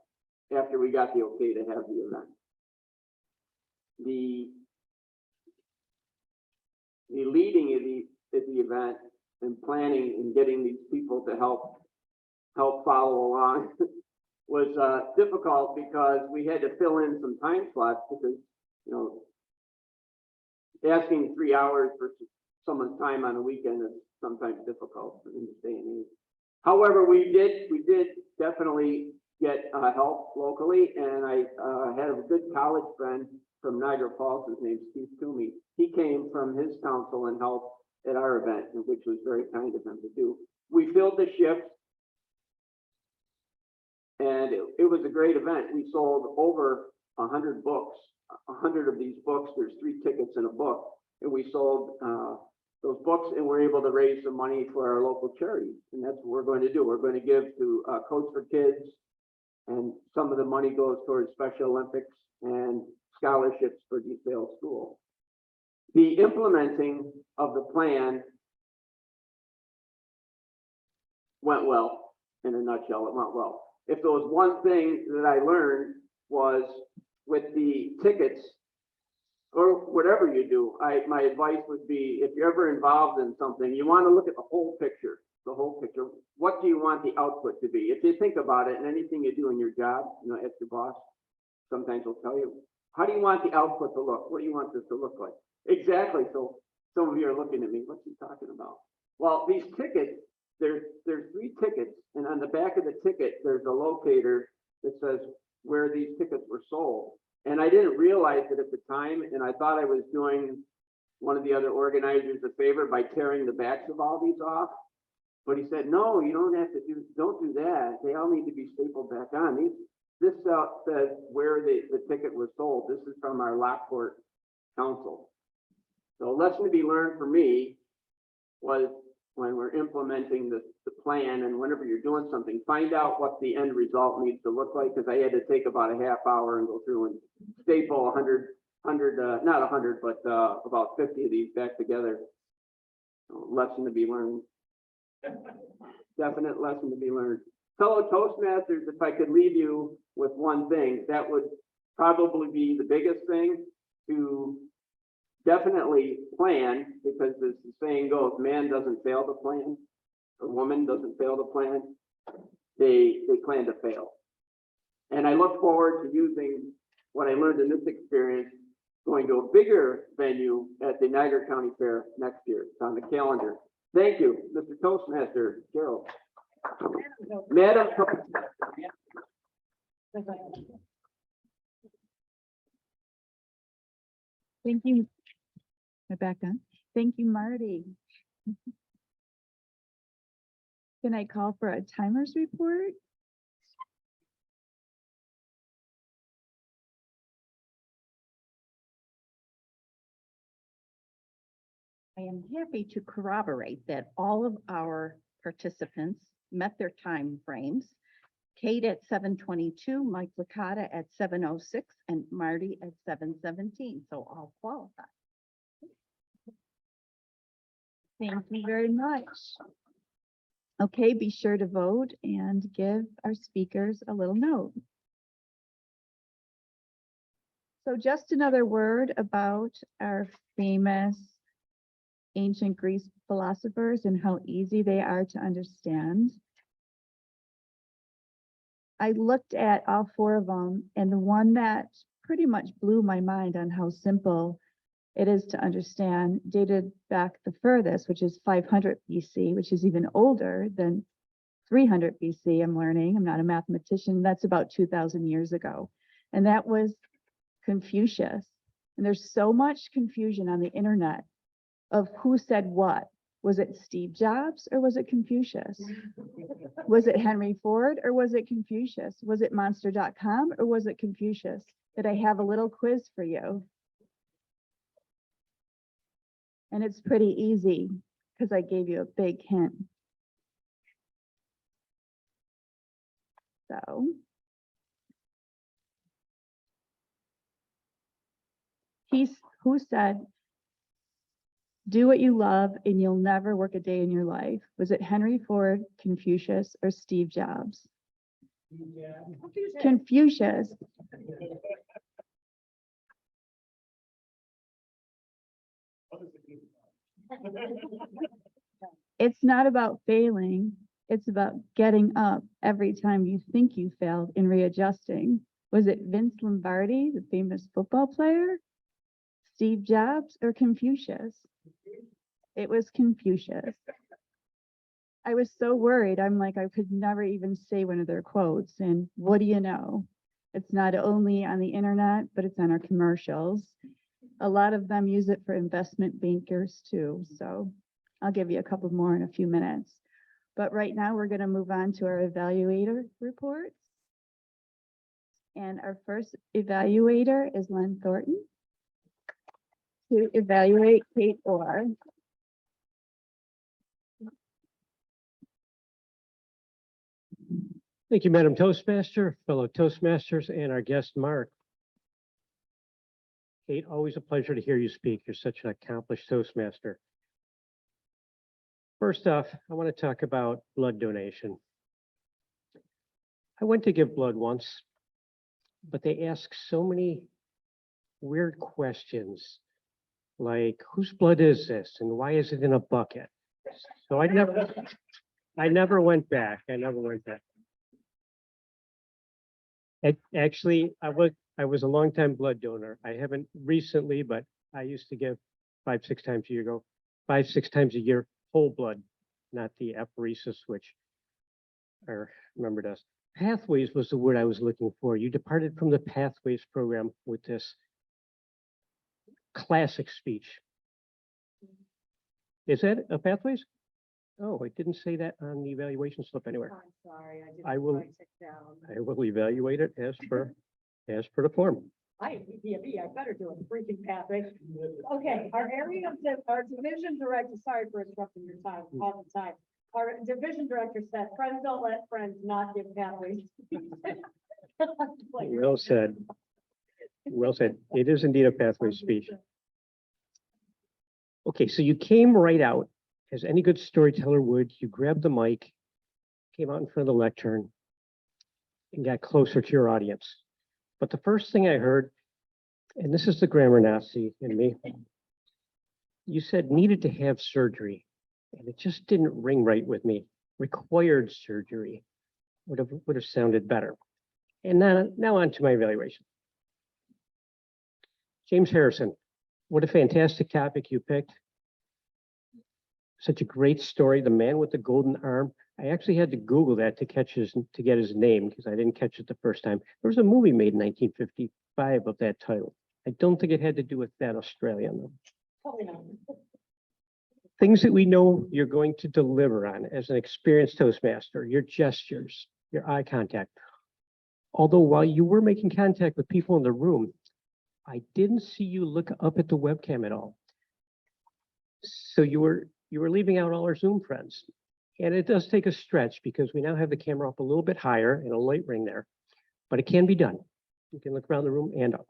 after we got the okay to have the event. The leading of the event and planning and getting these people to help follow along was difficult, because we had to fill in some time slots, because, you know, asking 3 hours for someone's time on a weekend is sometimes difficult in this day and age. However, we did definitely get help locally, and I had a good college friend from Niagara Falls. His name's Steve Toomey. He came from his council and helped at our event, which was very kind of him to do. We filled the shift, and it was a great event. We sold over 100 books. 100 of these books, there's 3 tickets in a book, and we sold those books, and we're able to raise some money for our local charities, and that's what we're going to do. We're going to give to Coach for Kids, and some of the money goes towards Special Olympics and scholarships for DeSale School. The implementing of the plan went well. In a nutshell, it went well. If there was one thing that I learned, was with the tickets, or whatever you do, my advice would be, if you're ever involved in something, you want to look at the whole picture. The whole picture. What do you want the output to be? If you think about it, and anything you do in your job, you know, ask your boss, sometimes he'll tell you, how do you want the output to look? What do you want this to look like? Exactly. So some of you are looking at me, what's he talking about? Well, these tickets, there's 3 tickets, and on the back of the ticket, there's a locator that says where these tickets were sold. And I didn't realize it at the time, and I thought I was doing one of the other organizers a favor by tearing the backs of all these off. But he said, no, you don't have to don't do that. They all need to be stapled back on. This says where the ticket was sold. This is from our Lockport Council. So a lesson to be learned for me was, when we're implementing the plan, and whenever you're doing something, find out what the end result needs to look like, because I had to take about a half hour and go through and staple 100, not 100, but about 50 of these back together. Lesson to be learned. Definite lesson to be learned. Fellow Toastmasters, if I could leave you with one thing, that would probably be the biggest thing: to definitely plan, because as the saying goes, man doesn't fail to plan, or woman doesn't fail to plan. They plan to fail. And I look forward to using what I learned in this experience, going to a bigger venue at the Niagara County Fair next year. It's on the calendar. Thank you, Mr. Toastmaster Gerald. Madam Thank you. My back on. Thank you, Marty. Can I call for a timers report? I am happy to corroborate that all of our participants met their time frames. Kate at 7:22, Mike Licata at 7:06, and Marty at 7:17, so all qualified. Thank you very much. Okay, be sure to vote and give our speakers a little note. So just another word about our famous ancient Greece philosophers and how easy they are to understand. I looked at all four of them, and the one that pretty much blew my mind on how simple it is to understand dated back the furthest, which is 500 BC, which is even older than 300 BC. I'm learning, I'm not a mathematician. That's about 2,000 years ago. And that was Confucius. And there's so much confusion on the internet of who said what. Was it Steve Jobs or was it Confucius? Was it Henry Ford or was it Confucius? Was it monster.com or was it Confucius? Did I have a little quiz for you? And it's pretty easy because I gave you a big hint. So who said, do what you love and you'll never work a day in your life? Was it Henry Ford, Confucius, or Steve Jobs? Confucius. It's not about failing. It's about getting up every time you think you failed and readjusting. Was it Vince Lombardi, the famous football player? Steve Jobs or Confucius? It was Confucius. I was so worried. I'm like, I could never even say one of their quotes. And what do you know? It's not only on the internet, but it's on our commercials. A lot of them use it for investment bankers too. So I'll give you a couple more in a few minutes. But right now we're going to move on to our evaluator reports. And our first evaluator is Len Thornton to evaluate Kate Orr. Thank you, Madam Toastmaster, fellow Toastmasters, and our guest, Mark. Kate, always a pleasure to hear you speak. You're such an accomplished Toastmaster. First off, I want to talk about blood donation. I went to give blood once, but they ask so many weird questions, like whose blood is this and why is it in a bucket? So I never went back. Actually, I was a longtime blood donor. I haven't recently, but I used to give 5-6 times a year, whole blood, not the apheresis, which are remembered us. Pathways was the word I was looking for. You departed from the Pathways program with this classic speech. Is that a Pathways? Oh, it didn't say that on the evaluation slip anywhere. I'm sorry, I I didn't will- write it down. I will evaluate it as per the form. I am PPME, I better do a freaking pathway. Okay, our division director, sorry for interrupting your time, all the time. Our division director said, friends don't let friends not give pathways. Well said. Well said. It is indeed a pathway speech. Okay, so you came right out, as any good storyteller would. You grabbed the mic, came out in front of the lectern, and got closer to your audience. But the first thing I heard, and this is the grammar Nazi in me, you said needed to have surgery, and it just didn't ring right with me. Required surgery would have sounded better. And now on to my evaluation. James Harrison, what a fantastic topic you picked. Such a great story, the man with the golden arm. I actually had to Google that to get his name because I didn't catch it the first time. There was a movie made in 1955 of that title. I don't think it had to do with that Australian though. Probably not. things that we know you're going to deliver on as an experienced Toastmaster, your gestures, your eye contact. Although while you were making contact with people in the room, I didn't see you look up at the webcam at all. So you were leaving out all our Zoom friends. And it does take a stretch because we now have the camera up a little bit higher and a light ring there, but it can be done. You can look around the room and up.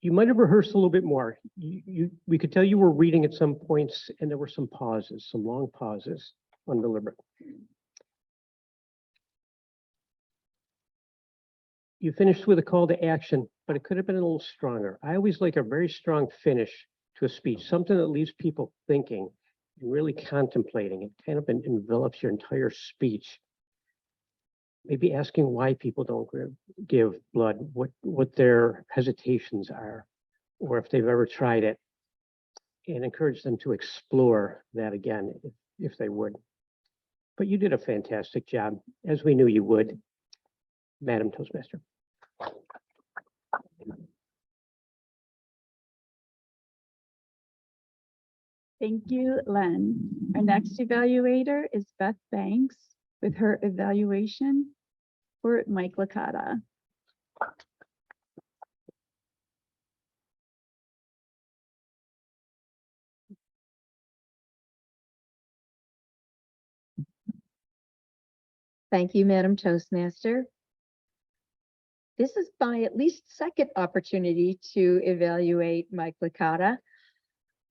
You might have rehearsed a little bit more. We could tell you were reading at some points and there were some pauses, some long pauses, undeliberate. You finished with a call to action, but it could have been a little stronger. I always like a very strong finish to a speech, something that leaves people thinking and really contemplating. It kind of envelops your entire speech. Maybe asking why people don't give blood, what their hesitations are, or if they've ever tried it, and encourage them to explore that again, if they would. But you did a fantastic job, as we knew you would, Madam Toastmaster. Thank you, Len. Our next evaluator is Beth Banks with her evaluation for Mike Licata. Thank you, Madam Toastmaster. This is my at least second opportunity to evaluate Mike Licata.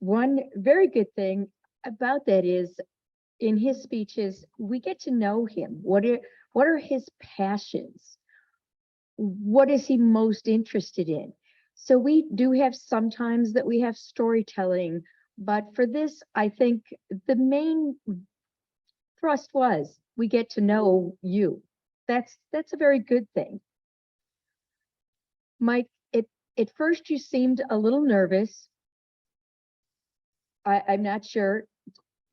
One very good thing about that is in his speeches, we get to know him. What are his passions? What is he most interested in? So we do have sometimes that we have storytelling, but for this, I think the main thrust was we get to know you. That's a very good thing. Mike, at first you seemed a little nervous. I'm not sure.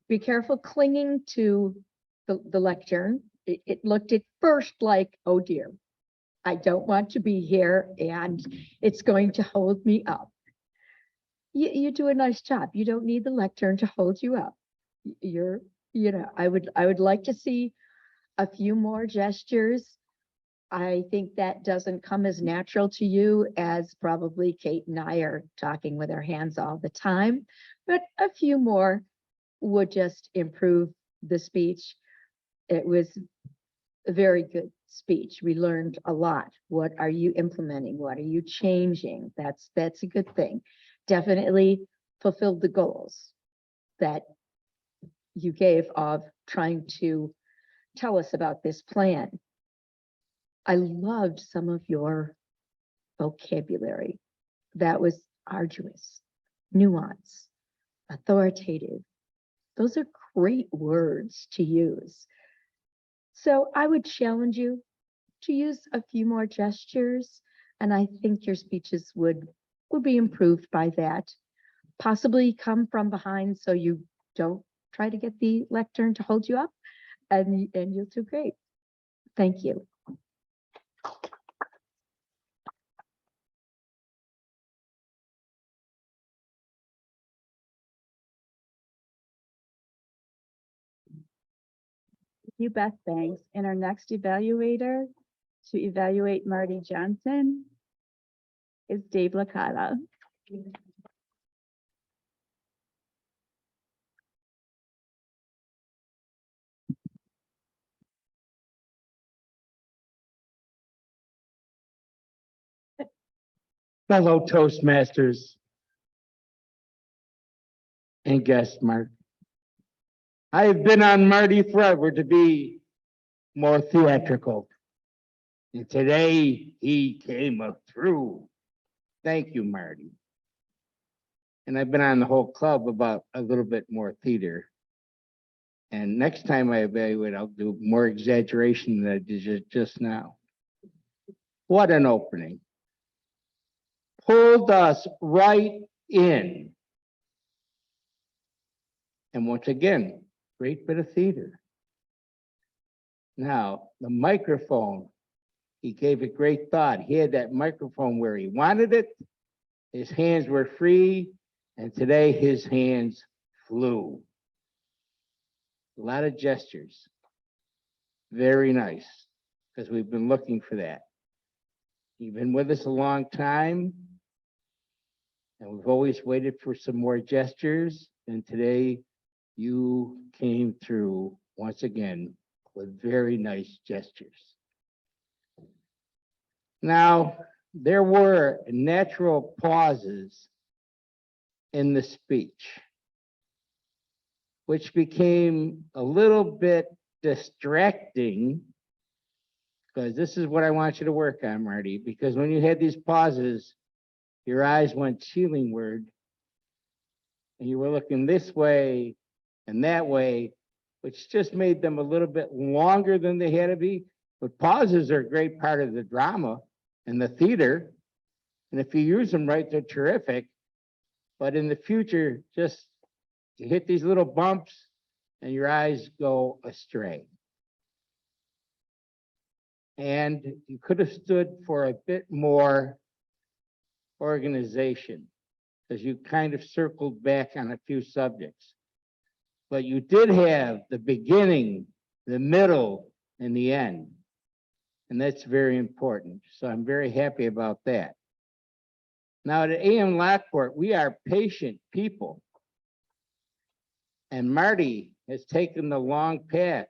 Be careful clinging to the lectern. It looked at first like, oh dear, I don't want to be here and it's going to hold me up. You do a nice job. You don't need the lectern to hold you up. I would like to see a few more gestures. I think that doesn't come as natural to you as probably Kate and I are talking with our hands all the time, but a few more would just improve the speech. It was a very good speech. We learned a lot. What are you implementing? What are you changing? That's a good thing. Definitely fulfilled the goals that you gave of trying to tell us about this plan. I loved some of your vocabulary. That was arduous, nuance, authoritative. Those are great words to use. So I would challenge you to use a few more gestures, and I think your speeches would be improved by that. Possibly come from behind so you don't try to get the lectern to hold you up, and you'll do great. Thank you. You, Beth Banks, and our next evaluator to evaluate Marty Johnson is Dave Licata. Fellow Toastmasters and guest Mark. I have been on Marty forever to be more theatrical. And today he came up through. Thank you, Marty. And I've been on the whole club about a little bit more theater. And next time I evaluate, I'll do more exaggeration than I did just now. What an opening. Pulled us right in. And once again, great bit of theater. Now, the microphone, he gave it great thought. He had that microphone where he wanted it. His hands were free, And today his hands flew. A lot of gestures. Very nice, because we've been looking for that. You've been with us a long time, and we've always waited for some more gestures, and today you came through once again with very nice gestures. Now, there were natural pauses in the speech, which became a little bit distracting, because this is what I want you to work on, Marty, because when you had these pauses, your eyes went ceilingward, and you were looking this way and that way, which just made them a little bit longer than they had to be. But pauses are a great part of the drama and the theater, and if you use them right, they're terrific. But in the future, just you hit these little bumps and your eyes go astray. And you could have stood for a bit more organization, because you kind of circled back on a few subjects. But you did have the beginning, the middle, and the end. And that's very important. So I'm very happy about that. Now at AM Lockport, we are patient people. And Marty has taken the long path.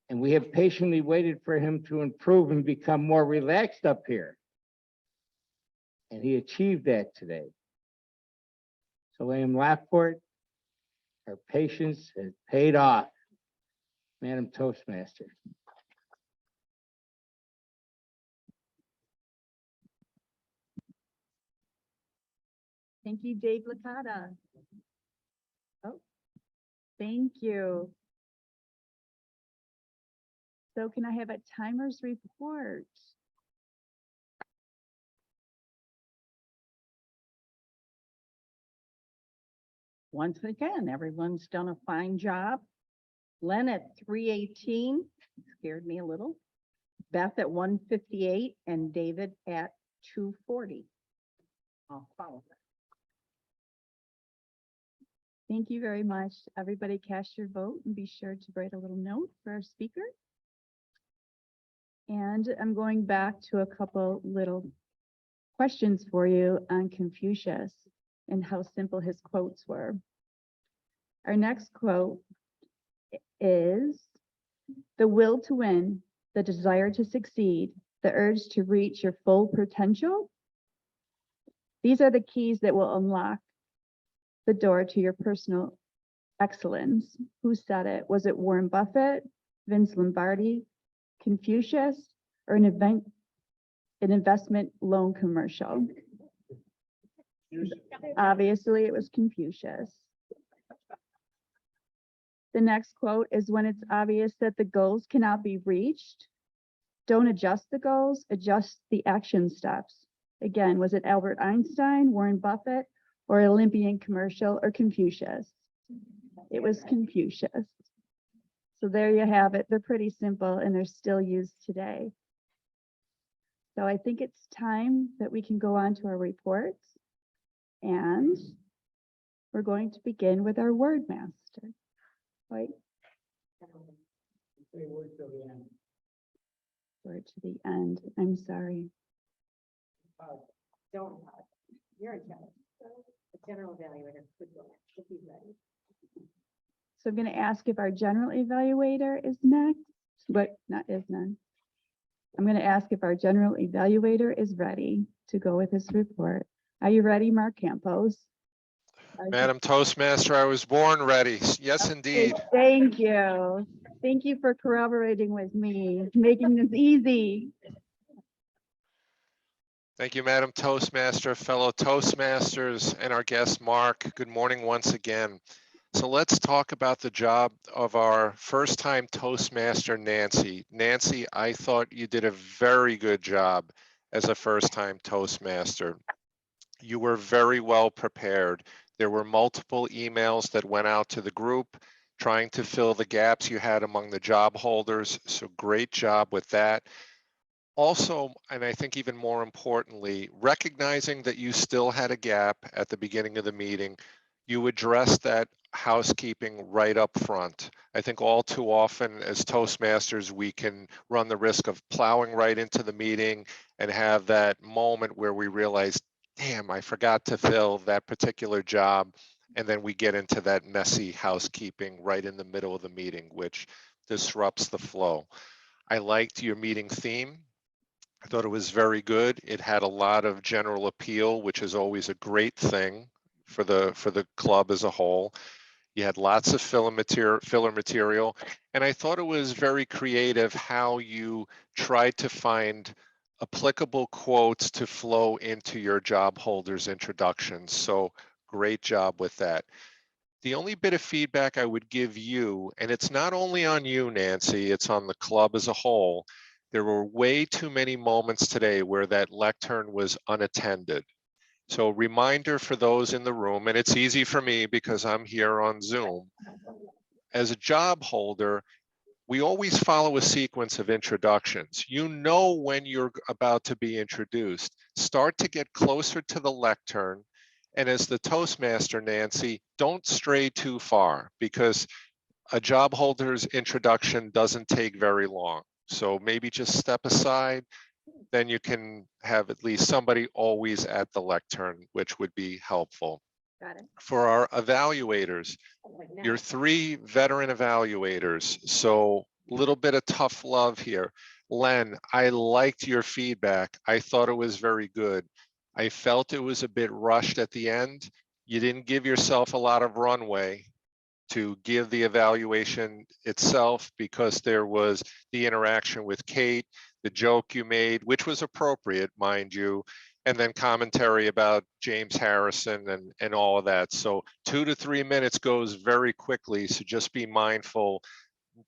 And we have patiently waited for him to improve and become more relaxed up here. And he achieved that today. So AM Lockport, our patience has paid off. Madam Toastmaster. Thank you, Dave Licata. Oh, thank you. So can I have a timer's report? Once again, everyone's done a fine job. Len at 3:18 scared me a little. Beth at 1:58 and David at 2:40. I'll follow that. Thank you very much. Everybody cast your vote and be sure to write a little note for our speaker. And I'm going back to a couple little questions for you on Confucius and how simple his quotes were. Our next quote is, "The will to win, the desire to succeed, the urge to reach your full potential. These are the keys that will unlock the door to your personal excellence." Who said it? Was it Warren Buffett, Vince Lombardi, Confucius, or an investment loan commercial? Obviously, it was Confucius. The next quote is, "When it's obvious that the goals cannot be reached, don't adjust the goals, adjust the action steps." Again, was it Albert Einstein, Warren Buffett, or Olympian commercial, or Confucius? It was Confucius. So there you have it. They're pretty simple and they're still used today. So I think it's time that we can go on to our reports. And we're going to begin with our word master. Right? Word to the end. I'm sorry. Don't, you're in charge. The general evaluator could go next if he's ready. So I'm going to ask if our general evaluator is next, but not is next. I'm going to ask if our general evaluator is ready to go with his report. Are you ready, Mark Campos? Madam Toastmaster, I was born ready. Yes, indeed. Thank you. Thank you for corroborating with me, making this easy. Thank you, Madam Toastmaster, fellow Toastmasters, and our guest, Mark. Good morning once again. So let's talk about the job of our first-time Toastmaster, Nancy. Nancy, I thought you did a very good job as a first-time Toastmaster. You were very well prepared. There were multiple emails that went out to the group trying to fill the gaps you had among the job holders. So great job with that. Also, and I think even more importantly, recognizing that you still had a gap at the beginning of the meeting, you addressed that housekeeping right up front. I think all too often as Toastmasters, we can run the risk of plowing right into the meeting and have that moment where we realize, damn, I forgot to fill that particular job. And then we get into that messy housekeeping right in the middle of the meeting, which disrupts the flow. I liked your meeting theme. I thought it was very good. It had a lot of general appeal, which is always a great thing for the club as a whole. You had lots of filler material, and I thought it was very creative how you tried to find applicable quotes to flow into your job holders' introductions. So great job with that. The only bit of feedback I would give you, and it's not only on you, Nancy, it's on the club as a whole, there were way too many moments today where that lectern was unattended. So reminder for those in the room, and it's easy for me because I'm here on Zoom. As a job holder, we always follow a sequence of introductions. You know when you're about to be introduced. Start to get closer to the lectern. And as the Toastmaster, Nancy, don't stray too far because a job holder's introduction doesn't take very long. So maybe just step aside, then you can have at least somebody always at the lectern, which would be helpful. Got it. For our evaluators, you're 3 veteran evaluators, so a little bit of tough love here. Len, I liked your feedback. I thought it was very good. I felt it was a bit rushed at the end. You didn't give yourself a lot of runway to give the evaluation itself because there was the interaction with Kate, the joke you made, which was appropriate, mind you, and then commentary about James Harrison and all of that. So 2 to 3 minutes goes very quickly, so just be mindful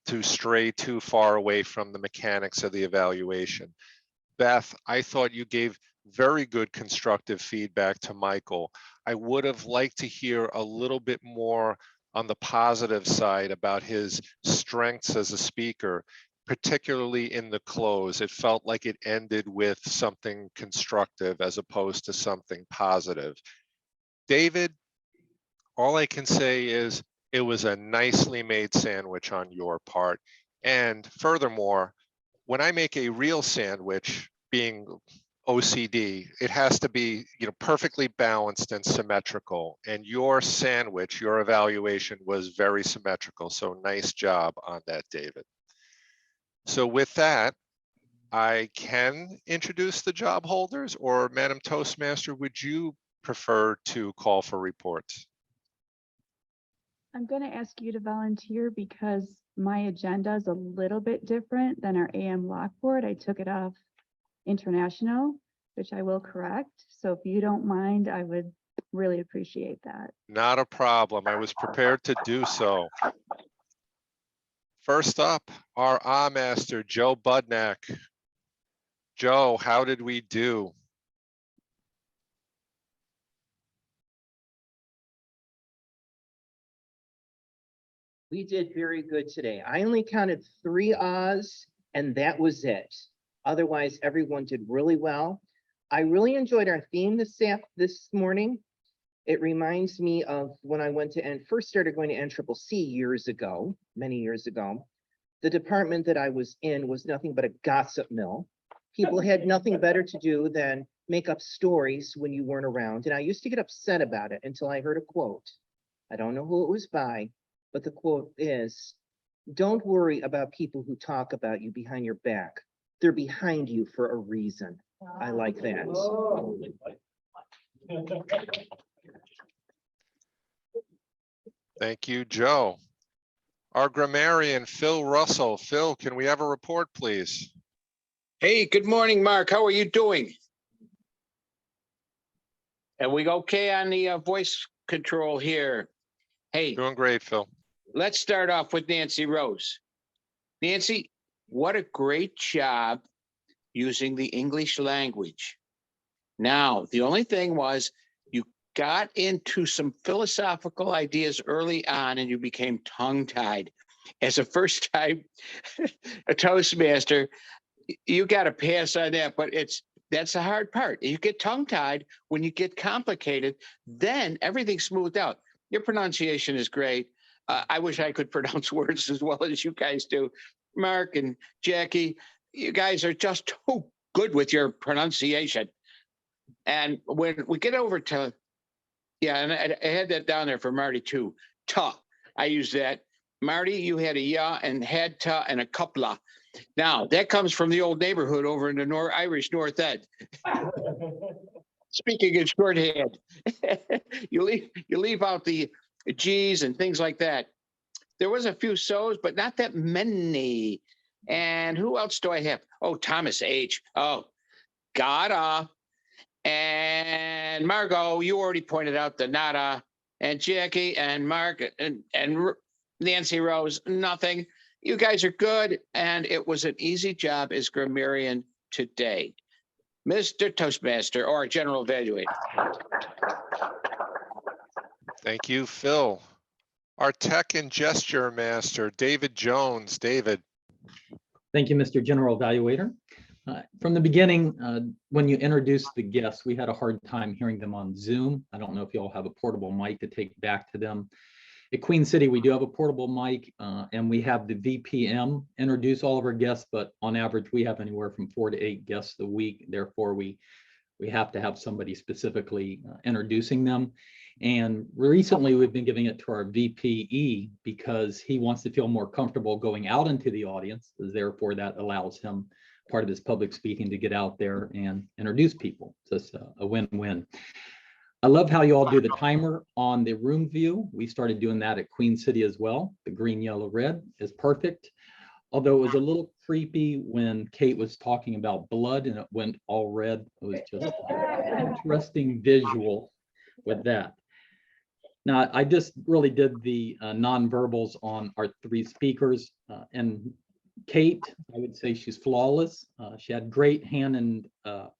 to stray too far away from the mechanics of the evaluation. Beth, I thought you gave very good constructive feedback to Michael. I would have liked to hear a little bit more on the positive side about his strengths as a speaker, particularly in the close. It felt like it ended with something constructive as opposed to something positive. David, all I can say is it was a nicely made sandwich on your part. And furthermore, when I make a real sandwich, being OCD, it has to be, perfectly balanced and symmetrical. And your sandwich, your evaluation was very symmetrical. So nice job on that, David. So with that, I can introduce the job holders, or Madam Toastmaster, would you prefer to call for reports? I'm going to ask you to volunteer because my agenda is a little bit different than our AM Lockport. I took it off international, which I will correct. So if you don't mind, I would really appreciate that. Not a problem. I was prepared to do so. First up, our Master, Joe Budnack. Joe, how did we do? We did very good today. I only counted 3 ahs, and that was it. Otherwise, everyone did really well. I really enjoyed our theme this morning. It reminds me of when I went to and first started going to NCCC years ago, many years ago. The department that I was in was nothing but a gossip mill. People had nothing better to do than make up stories when you weren't around. And I used to get upset about it until I heard a quote. I don't know who it was by, but the quote is, "Don't worry about people who talk about you behind your back. They're behind you for a reason." I like that. Thank you, Joe. Our grammarian, Phil Russell. Phil, can we have a report, please? Hey, good morning, Mark. How are you doing? Are we okay on the voice control here? Hey. Doing great, Phil. Let's start off with Nancy Rose. Nancy, what a great job using the English language. Now, the only thing was you got into some philosophical ideas early on and you became tongue-tied. As a first-time a Toastmaster, You got to pass on that, but that's the hard part. You get tongue tied when you get complicated, then everything's smoothed out. Your pronunciation is great. I wish I could pronounce words as well as you guys do. Mark and Jackie, you guys are just too good with your pronunciation. And when we get over to, yeah, and I had that down there for Marty too. Ta, I use that. Marty, you had a ya and had ta and a coupla. Now that comes from the old neighborhood over in the Irish North End. Speaking in shorthand, you leave out the G's and things like that. There was a few so's, but not that many. And who else do I have? Oh, Thomas H. Oh, gotta. And Margot, you already pointed out the nada. And Jackie and Mark and Nancy Rose, nothing. You guys are good. And it was an easy job as grammarian today. Mr. Toastmaster or General Evaluator. Thank you, Phil. Our tech and gesture master, David Jones. David. Thank you, Mr. General Evaluator. From the beginning, when you introduced the guests, we had a hard time hearing them on Zoom. I don't know if you all have a portable mic to take back to them. At Queen City, we do have a portable mic, and we have the VPM introduce all of our guests, but on average, we have anywhere from 4 to 8 guests a week. Therefore, we have to have somebody specifically introducing them. And recently, we've been giving it to our VPE because he wants to feel more comfortable going out into the audience. Therefore, that allows him part of his public speaking to get out there and introduce people. So it's a win-win. I love how you all do the timer on the room view. We started doing that at Queen City as well. The green, yellow, red is perfect. Although it was a little creepy when Kate was talking about blood and it went all red. It was just an interesting visual with that. Now, I just really did the nonverbals on our 3 speakers. And Kate, I would say she's flawless. She had great hand and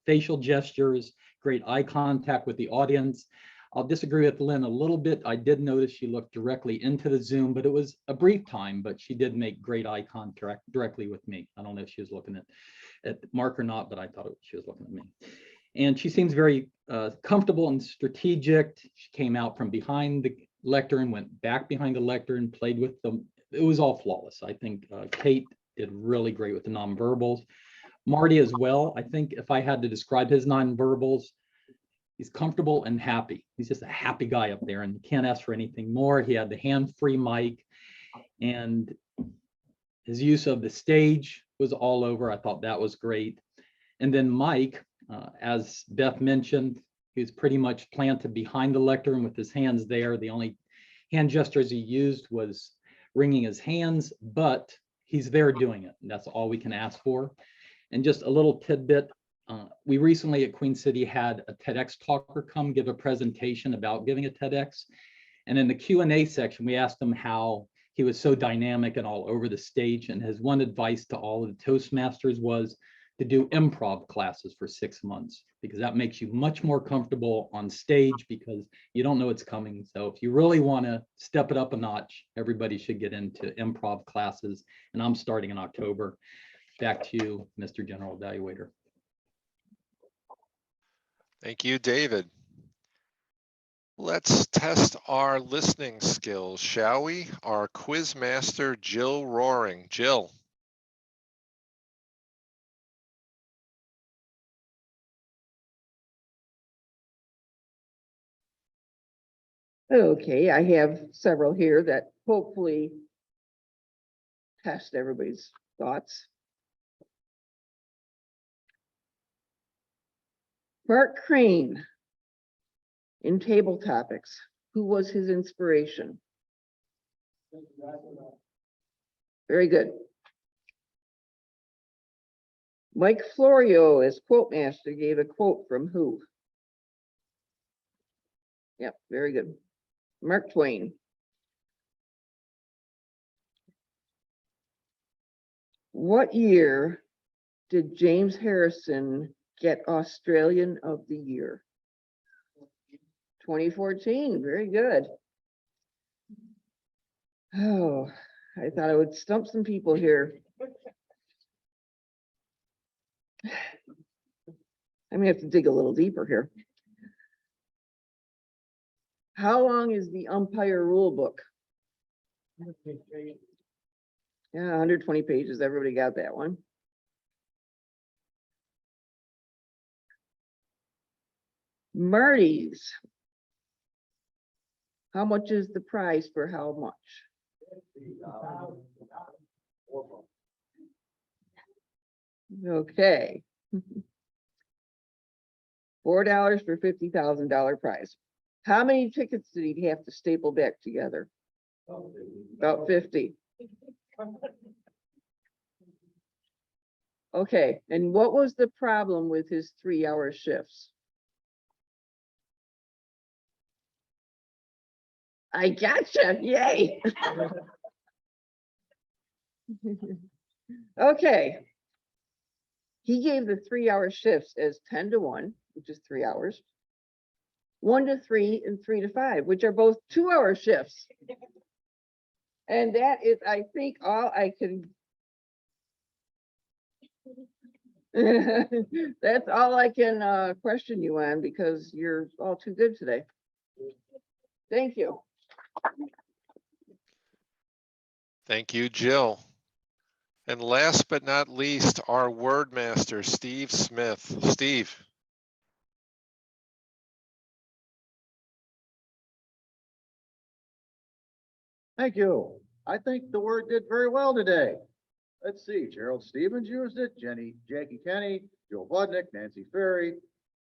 facial gestures, great eye contact with the audience. I'll disagree with Lynn a little bit. I did notice she looked directly into the Zoom, but it was a brief time, but she did make great eye contact directly with me. I don't know if she was looking at Mark or not, but I thought she was looking at me. And she seems very comfortable and strategic. She came out from behind the lectern, went back behind the lectern, played with them. It was all flawless. I think Kate did really great with the nonverbals. Marty as well. I think if I had to describe his nonverbals, he's comfortable and happy. He's just a happy guy up there and you can't ask for anything more. He had the hand-free mic and his use of the stage was all over. I thought that was great. And then Mike, as Beth mentioned, he was pretty much planted behind the lectern with his hands there. The only hand gestures he used was wringing his hands, but he's there doing it. And that's all we can ask for. And just a little tidbit, we recently at Queen City had a TEDx talker come give a presentation about giving a TEDx. And in the Q&A section, we asked him how he was so dynamic and all over the stage. And his one advice to all of the Toastmasters was to do improv classes for 6 months, because that makes you much more comfortable on stage because you don't know it's coming. So if you really want to step it up a notch, everybody should get into improv classes. And I'm starting in October. Back to you, Mr. General Evaluator. Thank you, David. Let's test our listening skills, shall we? Our quiz master, Jill Roaring. Jill. Okay, I have several here that hopefully test everybody's thoughts. Bart Crane, in table topics, who was his inspiration? Very good. Mike Florio, as quote master, gave a quote from who? Yep, very good. Mark Twain. What year did James Harrison get Australian of the Year? 2014, very good. Oh, I thought I would stump some people here. I'm gonna have to dig a little deeper here. How long is the umpire rule book? Yeah, 120 pages. Everybody got that one. Marty's. How much is the price for how much? Okay. $4 for $50,000 prize. How many tickets did he have to staple back together? About 50. Okay, and what was the problem with his 3-hour shifts? I gotcha, yay. Okay. He gave the 3-hour shifts as 10 to 1, which is 3 hours, 1 to 3, and 3 to 5, which are both 2-hour shifts. And that is, I think, all I can. That's all I can question you on, because you're all too good today. Thank you. Thank you, Jill. And last but not least, our word master, Steve Smith. Steve. Thank you. I think the word did very well today. Let's see, Gerald Stevens used it, Jackie Kenny, Joe Budnick, Nancy Ferry,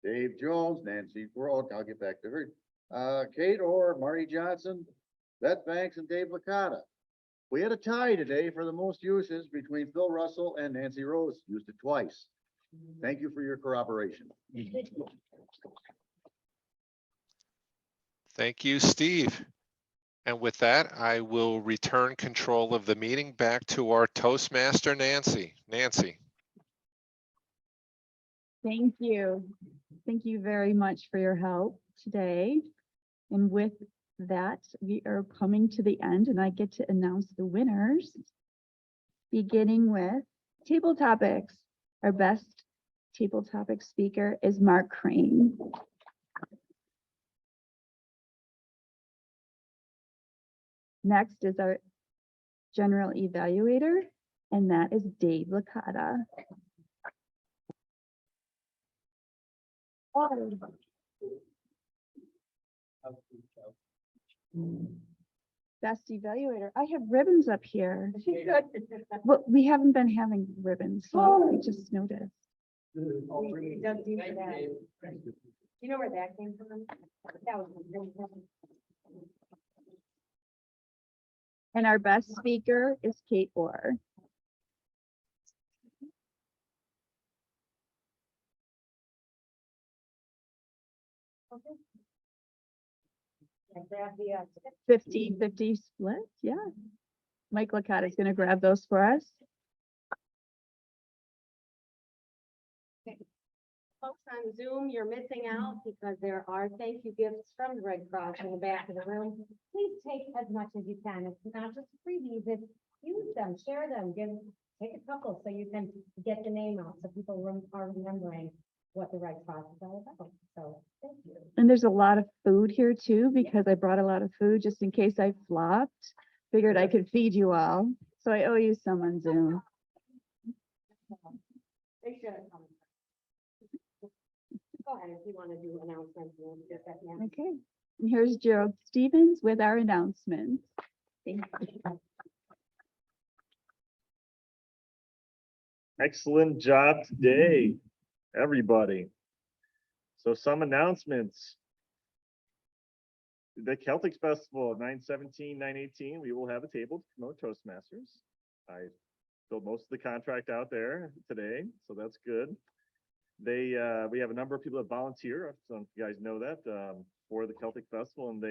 Dave Jones, Nancy Grohl, I'll get back to her, Kate Orr, Marty Johnson, Beth Banks, and Dave Licata. We had a tie today for the most uses between Phil Russell and Nancy Rose, used it twice. Thank you for your corroboration. Thank you, Steve. And with that, I will return control of the meeting back to our Toastmaster, Nancy. Nancy. Thank you. Thank you very much for your help today. And with that, we are coming to the end and I get to announce the winners, beginning with table topics. Our best table topic speaker is Mark Crane. Next is our general evaluator, and that is Dave Licata. Best evaluator. I have ribbons up here. Well, we haven't been having ribbons, so I just noticed. You know where that came from? That was really good. And our best speaker is Kate Orr. Okay. And grab the 50-50 split, yeah. Mike Licata is going to grab those for us. Folks on Zoom, you're missing out because there are thank you gifts from the Red Cross in the back of the room. Please take as much as you can. It's not just freebies, it's use them, share them, take a couple so you can get the name out so people are remembering what the Red Cross is all about. So thank you. And there's a lot of food here too, because I brought a lot of food just in case I flopped. Figured I could feed you all. So I owe you some on Zoom. They should have come. Go ahead if you want to do announcements. Okay, and here's Gerald Stevens with our announcements. Thank you. Excellent job today, everybody. So some announcements. The Celtics Festival, 9/17, 9/18, we will have a table to promote Toastmasters. I filled most of the contract out there today, so that's good. We have a number of people that volunteer, some of you guys know that, for the Celtic Festival, and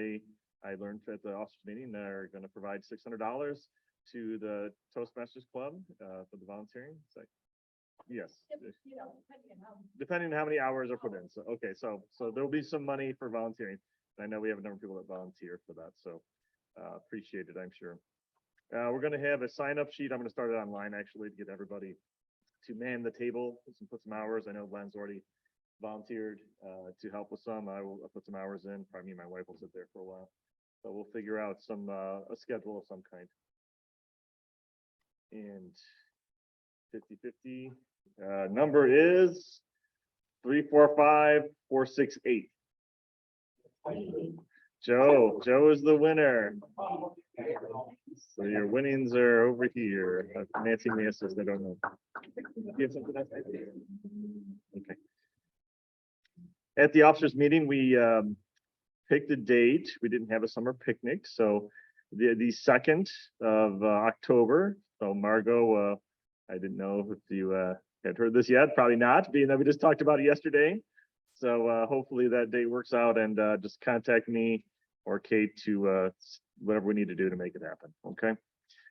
I learned at the officers meeting, they're going to provide $600 to the Toastmasters Club for the volunteering. So, yes, depending on how many hours are put in. So, okay, so there'll be some money for volunteering. I know we have a number of people that volunteer for that, so appreciate it, I'm sure. We're going to have a sign-up sheet. I'm going to start it online, actually, to get everybody to man the table, put some hours. I know Glenn's already volunteered to help with some. I will put some hours in. Probably me and my wife will sit there for a while. But we'll figure out some a schedule of some kind. And 50-50 number is 345468. Joe is the winner. So your winnings are over here. Nancy may assist. I don't know. You have something else? Okay. At the officers meeting, we picked a date. We didn't have a summer picnic, so the 2nd of October. So Margot, I didn't know if you had heard this yet. Probably not, being that we just talked about it yesterday. So hopefully that date works out, and just contact me or Kate to whatever we need to do to make it happen. Okay,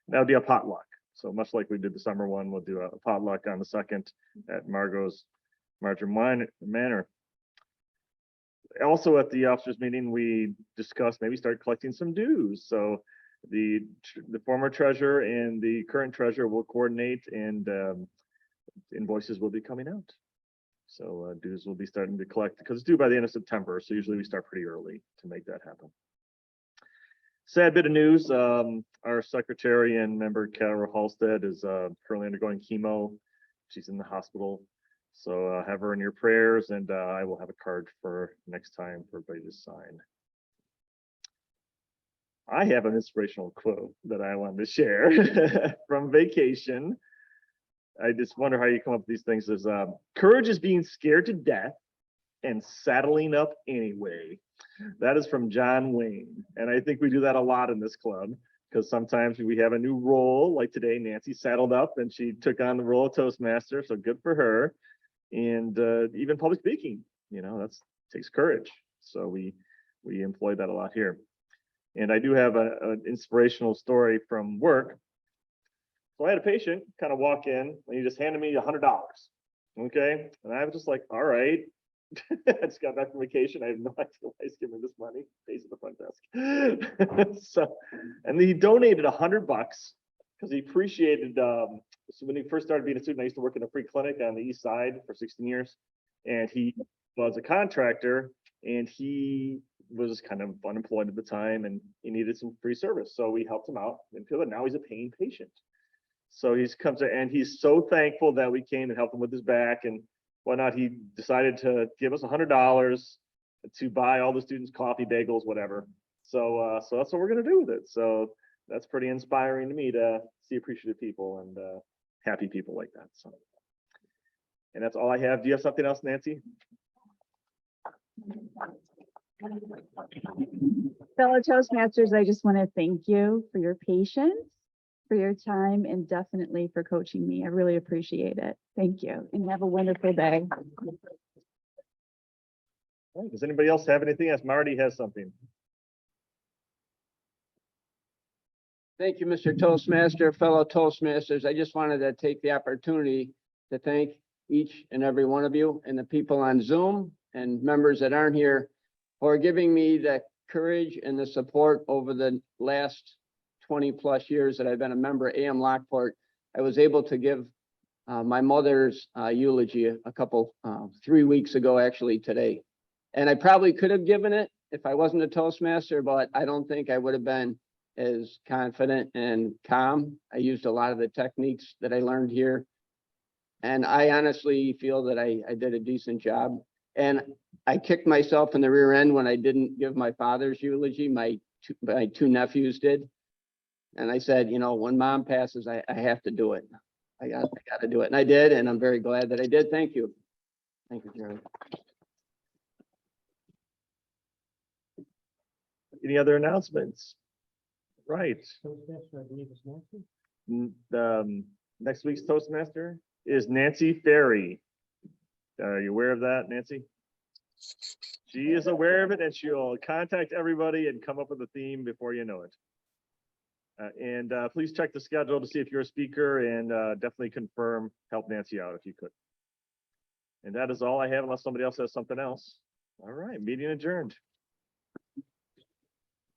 that'll be a potluck. So much like we did the summer one, we'll do a potluck on the 2nd at Margot's Marjorie Manor. Also at the officers meeting, we discussed maybe start collecting some dues. So the former treasurer and the current treasurer will coordinate, and invoices will be coming out. So dues will be starting to collect because it's due by the end of September. So usually we start pretty early to make that happen. Sad bit of news. Our secretary and member Carol Halstead is currently undergoing chemo. She's in the hospital. So have her in your prayers, and I will have a card for next time for everybody to sign. I have an inspirational quote that I wanted to share from vacation. I just wonder how you come up with these things. Is courage is being scared to death and saddling up anyway. That is from John Wayne. And I think we do that a lot in this club, because sometimes we have a new role, like today, Nancy saddled up and she took on the role of Toastmaster. So good for her. And even public speaking, that's takes courage. So we employ that a lot here. And I do have an inspirational story from work. So I had a patient kind of walk in and he just handed me $100. Okay. And I was just like, all right. I just got back from vacation. I have no idea why he's giving me this money. Pays at the front desk. So, and he donated $100 because he appreciated. So when he first started being a student, I used to work in a free clinic on the east side for 16 years. And he was a contractor and he was kind of unemployed at the time and he needed some free service. So we helped him out and now he's a paying patient. So he's comes and he's so thankful that we came and helped him with his back and whatnot. He decided to give us $100 to buy all the students coffee, bagels, whatever. So that's what we're gonna do with it. So that's pretty inspiring to me to see appreciative people and happy people like that. So, and that's all I have. Do you have something else, Nancy? Fellow Toastmasters, I just want to thank you for your patience, for your time, and definitely for coaching me. I really appreciate it. Thank you, and have a wonderful day. All right, does anybody else have anything? As Marty has something. Thank you, Mr. Toastmaster, fellow Toastmasters. I just wanted to take the opportunity to thank each and every one of you and the people on Zoom and members that aren't here for giving me the courage and the support over the last 20 plus years that I've been a member of AM Lockport. I was able to give my mother's eulogy a couple, 3 weeks ago, actually today. And I probably could have given it if I wasn't a Toastmaster, but I don't think I would have been as confident and calm. I used a lot of the techniques that I learned here. And I honestly feel that I did a decent job. And I kicked myself in the rear end when I didn't give my father's eulogy. My two nephews did. And I said, when mom passes, I have to do it. I got to do it. And I did. And I'm very glad that I did. Thank you. Thank you, Jerry. Any other announcements? Right. Next week's Toastmaster is Nancy Ferry. Are you aware of that, Nancy? She is aware of it, and she'll contact everybody and come up with a theme before you know it. And please check the schedule to see if you're a speaker, and definitely confirm, help Nancy out if you could. And that is all I have, unless somebody else has something else. All right, meeting adjourned.